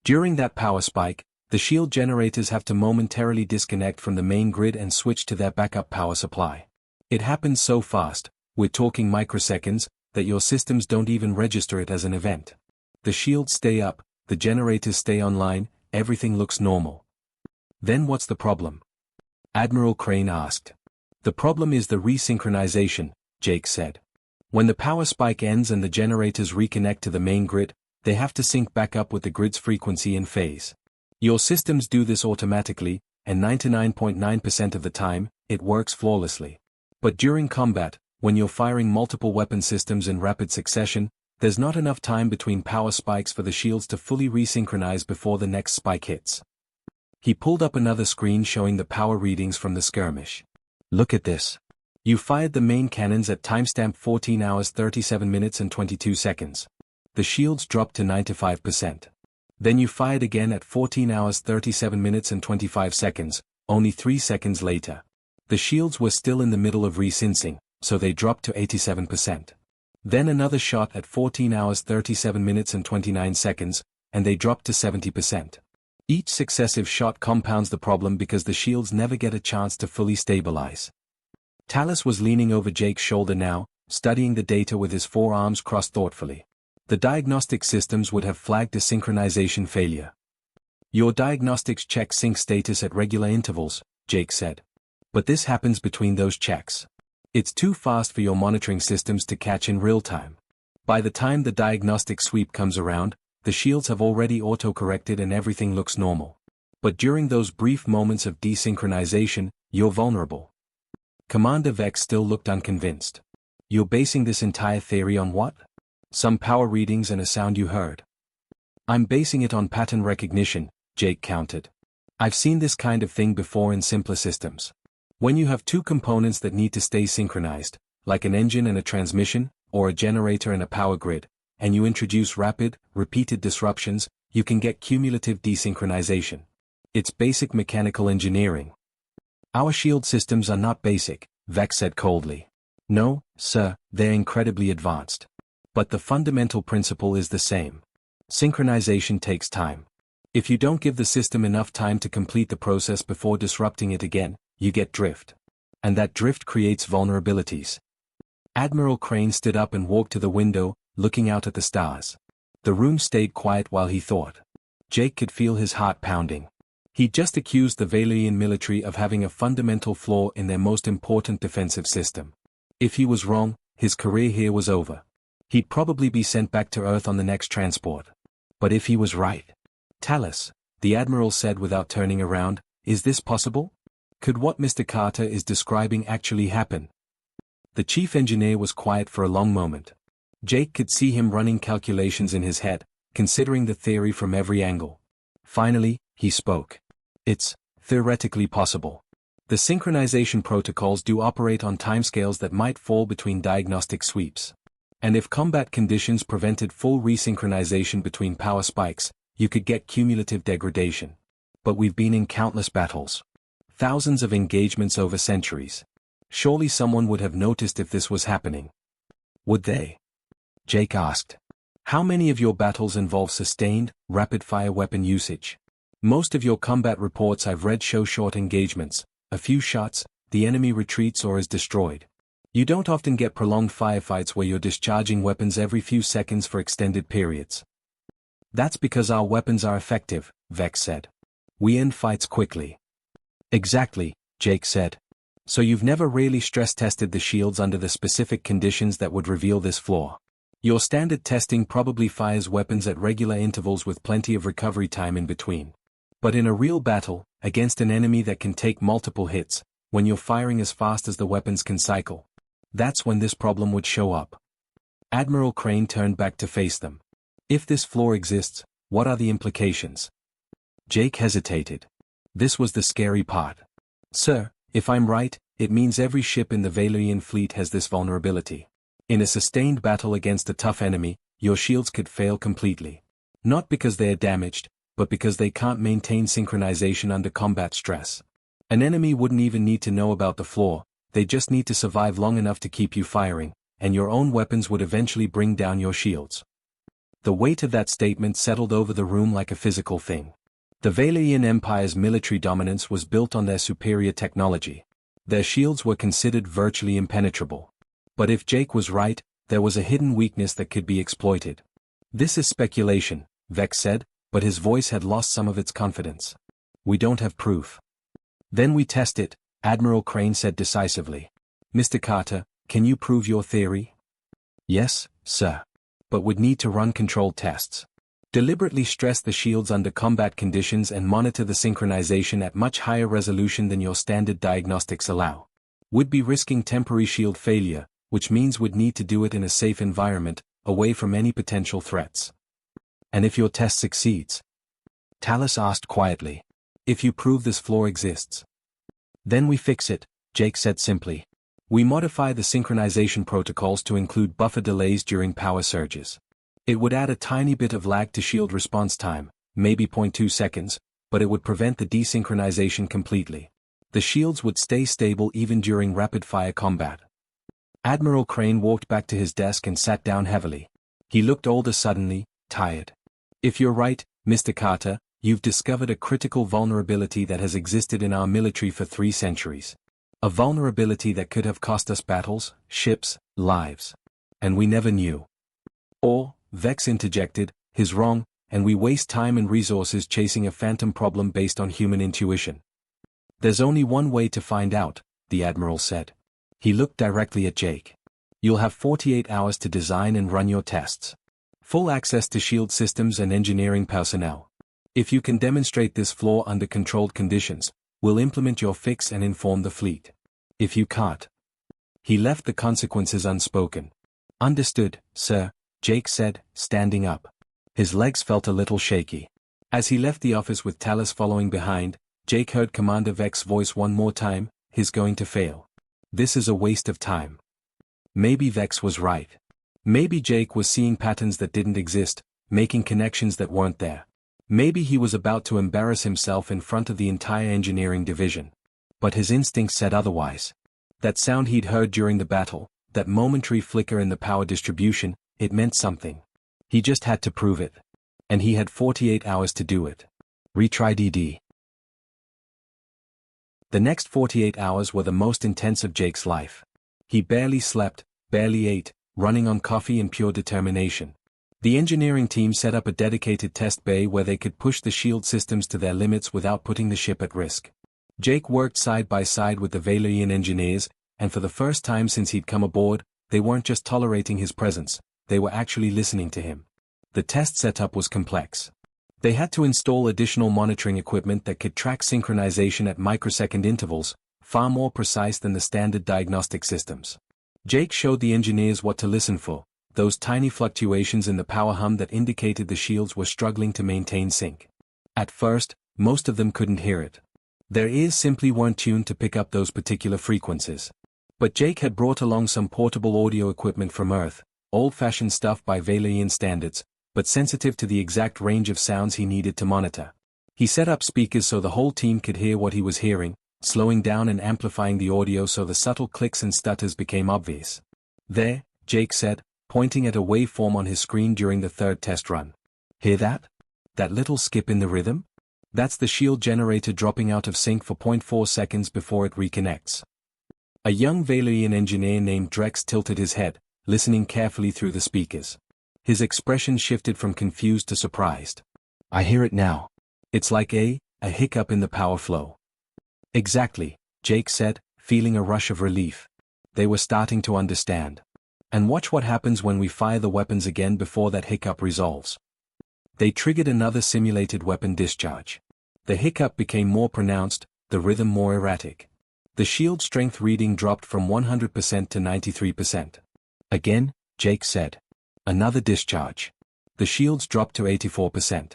During that power spike, the shield generators have to momentarily disconnect from the main grid and switch to their backup power supply. It happens so fast, we're talking microseconds, that your systems don't even register it as an event. The shields stay up, the generators stay online, everything looks normal. Then what's the problem? Admiral Crane asked. The problem is the resynchronization, Jake said. When the power spike ends and the generators reconnect to the main grid, they have to sync back up with the grid's frequency and phase. Your systems do this automatically, and 99.9% of the time, it works flawlessly. But during combat, when you're firing multiple weapon systems in rapid succession, there's not enough time between power spikes for the shields to fully resynchronize before the next spike hits. He pulled up another screen showing the power readings from the skirmish. Look at this. You fired the main cannons at timestamp 14 hours 37 minutes and 22 seconds. The shields dropped to 95%. Then you fired again at 14 hours 37 minutes and 25 seconds, only 3 seconds later. The shields were still in the middle of resyncing, so they dropped to 87%. Then another shot at 14 hours 37 minutes and 29 seconds, and they dropped to 70%. Each successive shot compounds the problem because the shields never get a chance to fully stabilize. Talus was leaning over Jake's shoulder now, studying the data with his forearms crossed thoughtfully. The diagnostic systems would have flagged a synchronization failure. Your diagnostics check sync status at regular intervals, Jake said. But this happens between those checks. It's too fast for your monitoring systems to catch in real time. By the time the diagnostic sweep comes around, the shields have already auto-corrected and everything looks normal. But during those brief moments of desynchronization, you're vulnerable. Commander Vex still looked unconvinced. You're basing this entire theory on what? Some power readings and a sound you heard. I'm basing it on pattern recognition, Jake countered. I've seen this kind of thing before in simpler systems. When you have two components that need to stay synchronized, like an engine and a transmission, or a generator and a power grid, and you introduce rapid, repeated disruptions, you can get cumulative desynchronization. It's basic mechanical engineering. Our shield systems are not basic, Vex said coldly. No, sir, they're incredibly advanced. But the fundamental principle is the same. Synchronization takes time. If you don't give the system enough time to complete the process before disrupting it again, you get drift. And that drift creates vulnerabilities. Admiral Crane stood up and walked to the window, looking out at the stars. The room stayed quiet while he thought. Jake could feel his heart pounding. He'd just accused the Valian military of having a fundamental flaw in their most important defensive system. If he was wrong, his career here was over. He'd probably be sent back to Earth on the next transport. But if he was right? Talus, the Admiral said without turning around, is this possible? Could what Mr. Carter is describing actually happen? The chief engineer was quiet for a long moment. Jake could see him running calculations in his head, considering the theory from every angle. Finally, he spoke. It's theoretically possible. The synchronization protocols do operate on timescales that might fall between diagnostic sweeps. And if combat conditions prevented full resynchronization between power spikes, you could get cumulative degradation. But we've been in countless battles. Thousands of engagements over centuries. Surely someone would have noticed if this was happening. Would they? Jake asked. How many of your battles involve sustained, rapid-fire weapon usage? Most of your combat reports I've read show short engagements, a few shots, the enemy retreats or is destroyed. You don't often get prolonged firefights where you're discharging weapons every few seconds for extended periods. That's because our weapons are effective, Vex said. We end fights quickly. Exactly, Jake said. So you've never really stress-tested the shields under the specific conditions that would reveal this flaw. Your standard testing probably fires weapons at regular intervals with plenty of recovery time in between. But in a real battle, against an enemy that can take multiple hits, when you're firing as fast as the weapons can cycle. That's when this problem would show up. Admiral Crane turned back to face them. If this flaw exists, what are the implications? Jake hesitated. This was the scary part. Sir, if I'm right, it means every ship in the Valyrian fleet has this vulnerability. In a sustained battle against a tough enemy, your shields could fail completely. Not because they are damaged, but because they can't maintain synchronization under combat stress. An enemy wouldn't even need to know about the flaw, they just need to survive long enough to keep you firing, and your own weapons would eventually bring down your shields. The weight of that statement settled over the room like a physical thing. The Valyrian Empire's military dominance was built on their superior technology. Their shields were considered virtually impenetrable. But if Jake was right, there was a hidden weakness that could be exploited. This is speculation, Vex said, but his voice had lost some of its confidence. We don't have proof. Then we test it, Admiral Crane said decisively. Mr. Carter, can you prove your theory? Yes, sir. But would need to run controlled tests. Deliberately stress the shields under combat conditions and monitor the synchronization at much higher resolution than your standard diagnostics allow. Would be risking temporary shield failure, which means would need to do it in a safe environment, away from any potential threats. And if your test succeeds? Talus asked quietly. If you prove this flaw exists. Then we fix it, Jake said simply. We modify the synchronization protocols to include buffer delays during power surges. It would add a tiny bit of lag to shield response time, maybe 0.2 seconds, but it would prevent the desynchronization completely. The shields would stay stable even during rapid-fire combat. Admiral Crane walked back to his desk and sat down heavily. He looked older suddenly, tired. If you're right, Mr. Carter, you've discovered a critical vulnerability that has existed in our military for 3 centuries. A vulnerability that could have cost us battles, ships, lives. And we never knew. Or, Vex interjected, is wrong, and we waste time and resources chasing a phantom problem based on human intuition. There's only one way to find out, the Admiral said. He looked directly at Jake. You'll have 48 hours to design and run your tests. Full access to shield systems and engineering personnel. If you can demonstrate this flaw under controlled conditions, we'll implement your fix and inform the fleet. If you can't. He left the consequences unspoken. Understood, sir, Jake said, standing up. His legs felt a little shaky. As he left the office with Talus following behind, Jake heard Commander Vex's voice one more time, he's going to fail. This is a waste of time. Maybe Vex was right. Maybe Jake was seeing patterns that didn't exist, making connections that weren't there. Maybe he was about to embarrass himself in front of the entire engineering division. But his instinct said otherwise. That sound he'd heard during the battle, that momentary flicker in the power distribution, it meant something. He just had to prove it. And he had 48 hours to do it. Retry DD. The next 48 hours were the most intense of Jake's life. He barely slept, barely ate, running on coffee and pure determination. The engineering team set up a dedicated test bay where they could push the shield systems to their limits without putting the ship at risk. Jake worked side by side with the Valyrian engineers, and for the first time since he'd come aboard, they weren't just tolerating his presence, they were actually listening to him. The test setup was complex. They had to install additional monitoring equipment that could track synchronization at microsecond intervals, far more precise than the standard diagnostic systems. Jake showed the engineers what to listen for, those tiny fluctuations in the power hum that indicated the shields were struggling to maintain sync. At first, most of them couldn't hear it. Their ears simply weren't tuned to pick up those particular frequencies. But Jake had brought along some portable audio equipment from Earth, old-fashioned stuff by Valyrian standards, but sensitive to the exact range of sounds he needed to monitor. He set up speakers so the whole team could hear what he was hearing, slowing down and amplifying the audio so the subtle clicks and stutters became obvious. There, Jake said, pointing at a waveform on his screen during the 3rd test run. Hear that? That little skip in the rhythm? That's the shield generator dropping out of sync for 0.4 seconds before it reconnects. A young Valyrian engineer named Drex tilted his head, listening carefully through the speakers. His expression shifted from confused to surprised. I hear it now. It's like a hiccup in the power flow. Exactly, Jake said, feeling a rush of relief. They were starting to understand. And watch what happens when we fire the weapons again before that hiccup resolves. They triggered another simulated weapon discharge. The hiccup became more pronounced, the rhythm more erratic. The shield strength reading dropped from 100% to 93%. Again, Jake said. Another discharge. The shields dropped to 84%.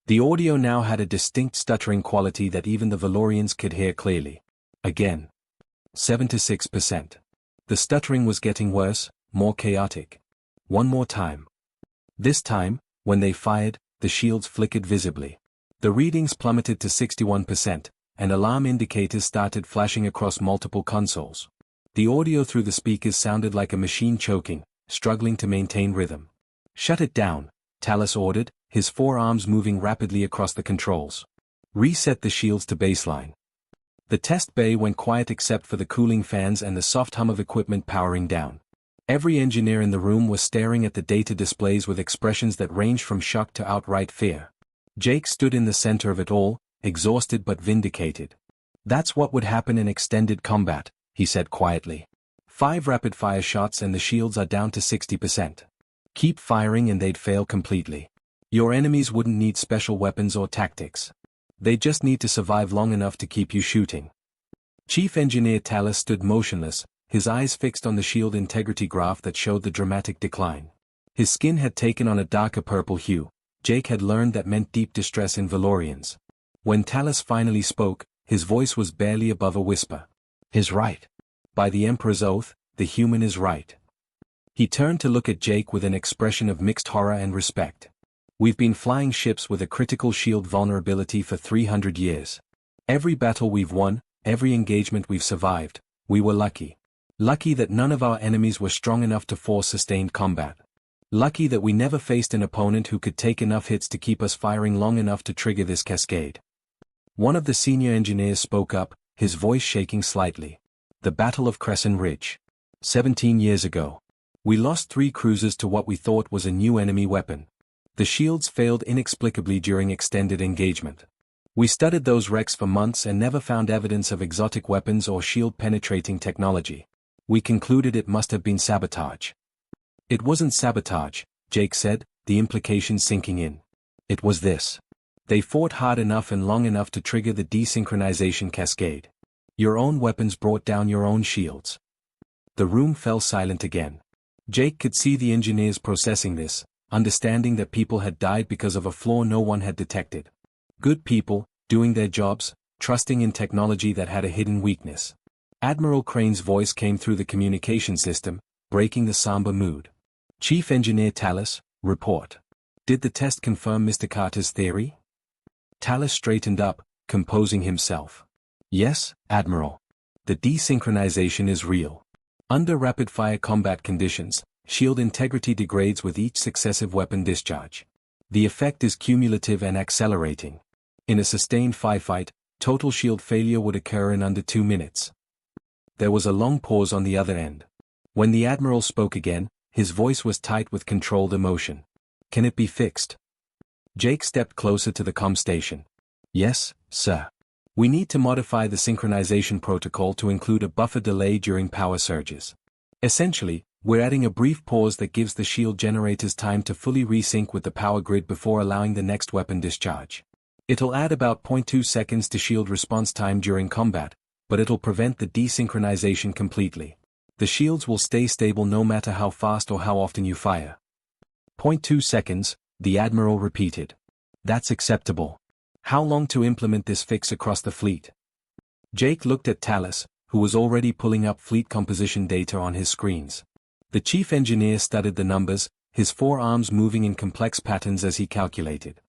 The audio now had a distinct stuttering quality that even the Valorians could hear clearly. Again. 76%. The stuttering was getting worse, more chaotic. One more time. This time, when they fired, the shields flickered visibly. The readings plummeted to 61%, and alarm indicators started flashing across multiple consoles. The audio through the speakers sounded like a machine choking, struggling to maintain rhythm. "Shut it down," Talus ordered, his forearms moving rapidly across the controls. "Reset the shields to baseline." The test bay went quiet except for the cooling fans and the soft hum of equipment powering down. Every engineer in the room was staring at the data displays with expressions that ranged from shock to outright fear. Jake stood in the center of it all, exhausted but vindicated. "That's what would happen in extended combat," he said quietly. 5 rapid-fire shots and the shields are down to 60%. Keep firing and they'd fail completely. Your enemies wouldn't need special weapons or tactics. They just need to survive long enough to keep you shooting. Chief Engineer Talus stood motionless, his eyes fixed on the shield integrity graph that showed the dramatic decline. His skin had taken on a darker purple hue. Jake had learned that meant deep distress in Valorians. When Talus finally spoke, his voice was barely above a whisper. "Is right. By the Emperor's oath, the human is right." He turned to look at Jake with an expression of mixed horror and respect. "We've been flying ships with a critical shield vulnerability for 300 years. Every battle we've won, every engagement we've survived, we were lucky. Lucky that none of our enemies were strong enough to force sustained combat. Lucky that we never faced an opponent who could take enough hits to keep us firing long enough to trigger this cascade." One of the senior engineers spoke up, his voice shaking slightly. "The Battle of Crescent Ridge. 17 years ago. We lost 3 cruisers to what we thought was a new enemy weapon. The shields failed inexplicably during extended engagement. We studied those wrecks for months and never found evidence of exotic weapons or shield-penetrating technology. We concluded it must have been sabotage." "It wasn't sabotage," Jake said, the implication sinking in. "It was this. They fought hard enough and long enough to trigger the desynchronization cascade. Your own weapons brought down your own shields." The room fell silent again. Jake could see the engineers processing this, understanding that people had died because of a flaw no one had detected. Good people, doing their jobs, trusting in technology that had a hidden weakness. Admiral Crane's voice came through the communication system, breaking the somber mood. "Chief Engineer Talus, report. Did the test confirm Mr. Carter's theory?" Talus straightened up, composing himself. "Yes, Admiral. The desynchronization is real. Under rapid-fire combat conditions, shield integrity degrades with each successive weapon discharge. The effect is cumulative and accelerating. In a sustained firefight, total shield failure would occur in under 2 minutes." There was a long pause on the other end. When the Admiral spoke again, his voice was tight with controlled emotion. "Can it be fixed?" Jake stepped closer to the comm station. "Yes, sir. We need to modify the synchronization protocol to include a buffer delay during power surges. Essentially, we're adding a brief pause that gives the shield generators time to fully resync with the power grid before allowing the next weapon discharge. It'll add about 0.2 seconds to shield response time during combat, but it'll prevent the desynchronization completely. The shields will stay stable no matter how fast or how often you fire." 0.2 seconds, the Admiral repeated. "That's acceptable. How long to implement this fix across the fleet?" Jake looked at Talus, who was already pulling up fleet composition data on his screens. The chief engineer studied the numbers, his forearms moving in complex patterns as he calculated.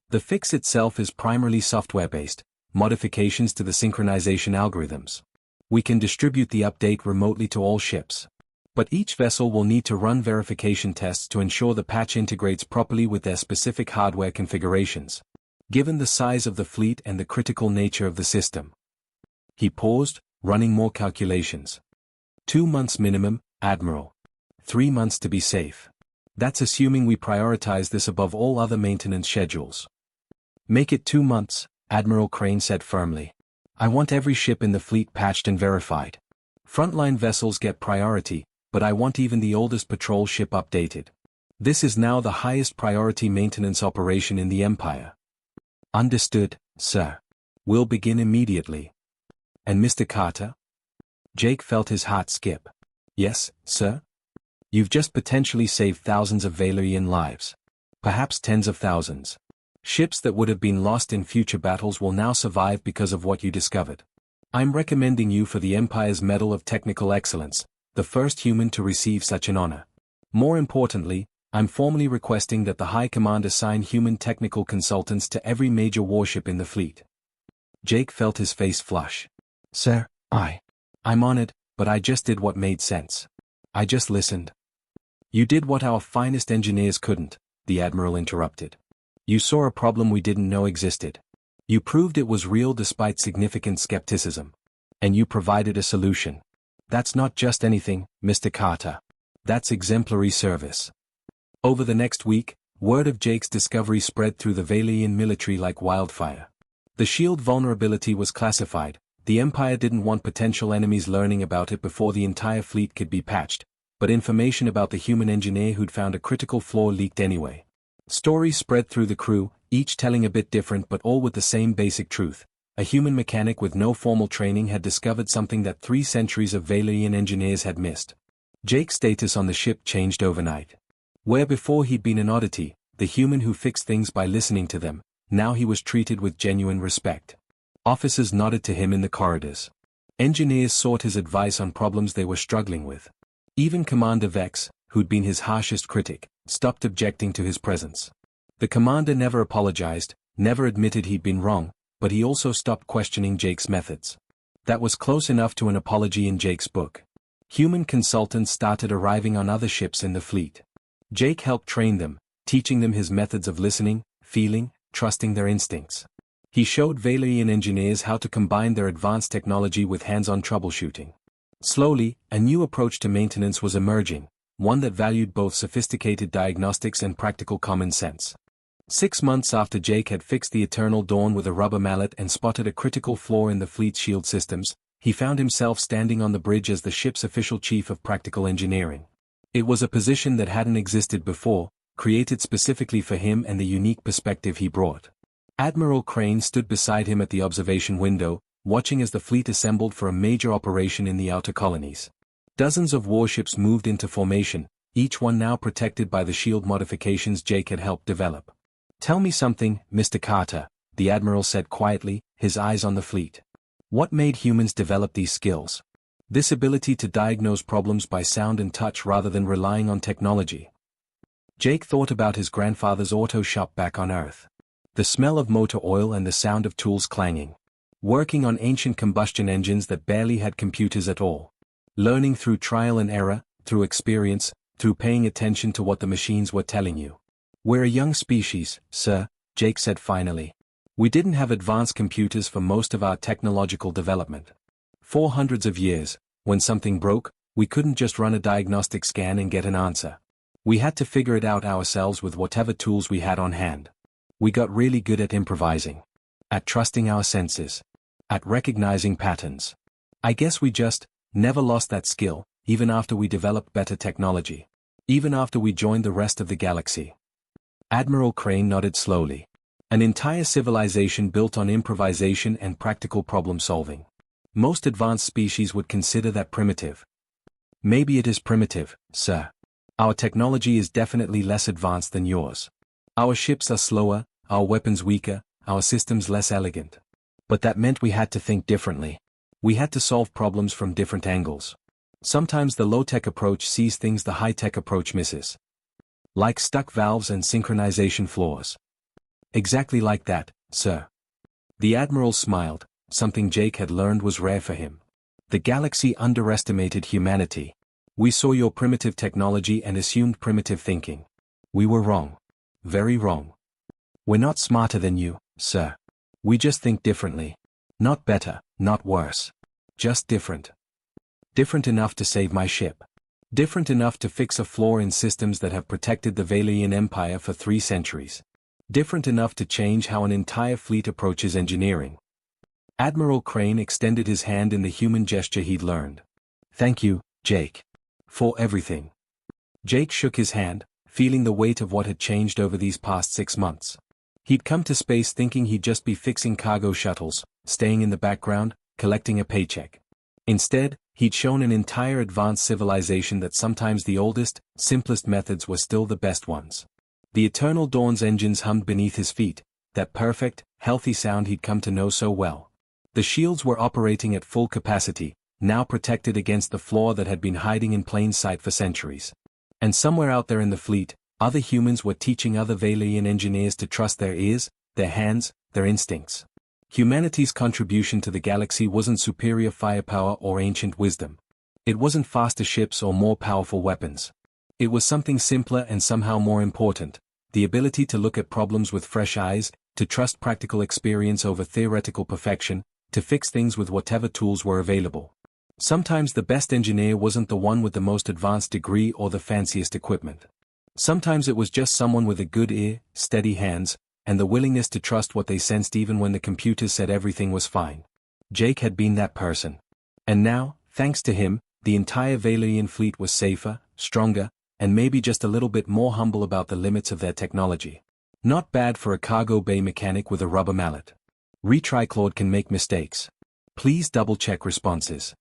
The fix itself is primarily software-based, modifications to the synchronization algorithms. We can distribute the update remotely to all ships. But each vessel will need to run verification tests to ensure the patch integrates properly with their specific hardware configurations, given the size of the fleet and the critical nature of the system. He paused, running more calculations. 2 months minimum, Admiral. 3 months to be safe. That's assuming we prioritize this above all other maintenance schedules. "Make it 2 months, Admiral Crane said firmly. "I want every ship in the fleet patched and verified. Frontline vessels get priority, but I want even the oldest patrol ship updated. This is now the highest priority maintenance operation in the Empire." "Understood, sir. We'll begin immediately." "And Mr. Carter?" Jake felt his heart skip. Yes, sir? You've just potentially saved thousands of Valerian lives. Perhaps tens of thousands. Ships that would have been lost in future battles will now survive because of what you discovered. I'm recommending you for the Empire's Medal of Technical Excellence, the first human to receive such an honor. More importantly, I'm formally requesting that the High Command assign human technical consultants to every major warship in the fleet. Jake felt his face flush. Sir, I'm honored, but I just did what made sense. I just listened. You did what our finest engineers couldn't, the Admiral interrupted. You saw a problem we didn't know existed. You proved it was real despite significant skepticism. And you provided a solution. That's not just anything, Mr. Carter. That's exemplary service. Over the next week, word of Jake's discovery spread through the Valerian military like wildfire. The shield vulnerability was classified. The Empire didn't want potential enemies learning about it before the entire fleet could be patched, but information about the human engineer who'd found a critical flaw leaked anyway. Stories spread through the crew, each telling a bit different but all with the same basic truth. A human mechanic with no formal training had discovered something that 3 centuries of Valerian engineers had missed. Jake's status on the ship changed overnight. Where before he'd been an oddity, the human who fixed things by listening to them, now he was treated with genuine respect. Officers nodded to him in the corridors. Engineers sought his advice on problems they were struggling with. Even Commander Vex, who'd been his harshest critic, stopped objecting to his presence. The commander never apologized, never admitted he'd been wrong, but he also stopped questioning Jake's methods. That was close enough to an apology in Jake's book. Human consultants started arriving on other ships in the fleet. Jake helped train them, teaching them his methods of listening, feeling, trusting their instincts. He showed Valerian engineers how to combine their advanced technology with hands-on troubleshooting. Slowly, a new approach to maintenance was emerging, one that valued both sophisticated diagnostics and practical common sense. 6 months after Jake had fixed the Eternal Dawn with a rubber mallet and spotted a critical flaw in the fleet's shield systems, he found himself standing on the bridge as the ship's official chief of practical engineering. It was a position that hadn't existed before, created specifically for him and the unique perspective he brought. Admiral Crane stood beside him at the observation window, watching as the fleet assembled for a major operation in the outer colonies. Dozens of warships moved into formation, each one now protected by the shield modifications Jake had helped develop. Tell me something, Mr. Carter, the Admiral said quietly, his eyes on the fleet. What made humans develop these skills? This ability to diagnose problems by sound and touch rather than relying on technology. Jake thought about his grandfather's auto shop back on Earth. The smell of motor oil and the sound of tools clanging. Working on ancient combustion engines that barely had computers at all. Learning through trial and error, through experience, through paying attention to what the machines were telling you. We're a young species, sir, Jake said finally. We didn't have advanced computers for most of our technological development. For hundreds of years, when something broke, we couldn't just run a diagnostic scan and get an answer. We had to figure it out ourselves with whatever tools we had on hand. We got really good at improvising. At trusting our senses. At recognizing patterns. I guess we just never lost that skill, even after we developed better technology. Even after we joined the rest of the galaxy. Admiral Crane nodded slowly. An entire civilization built on improvisation and practical problem-solving. Most advanced species would consider that primitive. Maybe it is primitive, sir. Our technology is definitely less advanced than yours. Our ships are slower, our weapons weaker, our systems less elegant. But that meant we had to think differently. We had to solve problems from different angles. Sometimes the low-tech approach sees things the high-tech approach misses. Like stuck valves and synchronization flaws. Exactly like that, sir. The Admiral smiled, something Jake had learned was rare for him. The galaxy underestimated humanity. We saw your primitive technology and assumed primitive thinking. We were wrong. Very wrong. We're not smarter than you, sir. We just think differently. Not better, not worse. Just different. Different enough to save my ship. Different enough to fix a flaw in systems that have protected the Valerian Empire for 3 centuries. Different enough to change how an entire fleet approaches engineering. Admiral Crane extended his hand in the human gesture he'd learned. Thank you, Jake. For everything. Jake shook his hand, feeling the weight of what had changed over these past 6 months. He'd come to space thinking he'd just be fixing cargo shuttles, staying in the background, collecting a paycheck. Instead, He'd shown an entire advanced civilization that sometimes the oldest, simplest methods were still the best ones. The Eternal Dawn's engines hummed beneath his feet, that perfect, healthy sound he'd come to know so well. The shields were operating at full capacity, now protected against the flaw that had been hiding in plain sight for centuries. And somewhere out there in the fleet, other humans were teaching other Valyrian engineers to trust their ears, their hands, their instincts. Humanity's contribution to the galaxy wasn't superior firepower or ancient wisdom. It wasn't faster ships or more powerful weapons. It was something simpler and somehow more important, the ability to look at problems with fresh eyes, to trust practical experience over theoretical perfection, to fix things with whatever tools were available. Sometimes the best engineer wasn't the one with the most advanced degree or the fanciest equipment. Sometimes it was just someone with a good ear, steady hands, and the willingness to trust what they sensed even when the computers said everything was fine. Jake had been that person. And now, thanks to him, the entire Valyrian fleet was safer, stronger, and maybe just a little bit more humble about the limits of their technology. Not bad for a cargo bay mechanic with a rubber mallet. Retry Claude can make mistakes. Please double-check responses.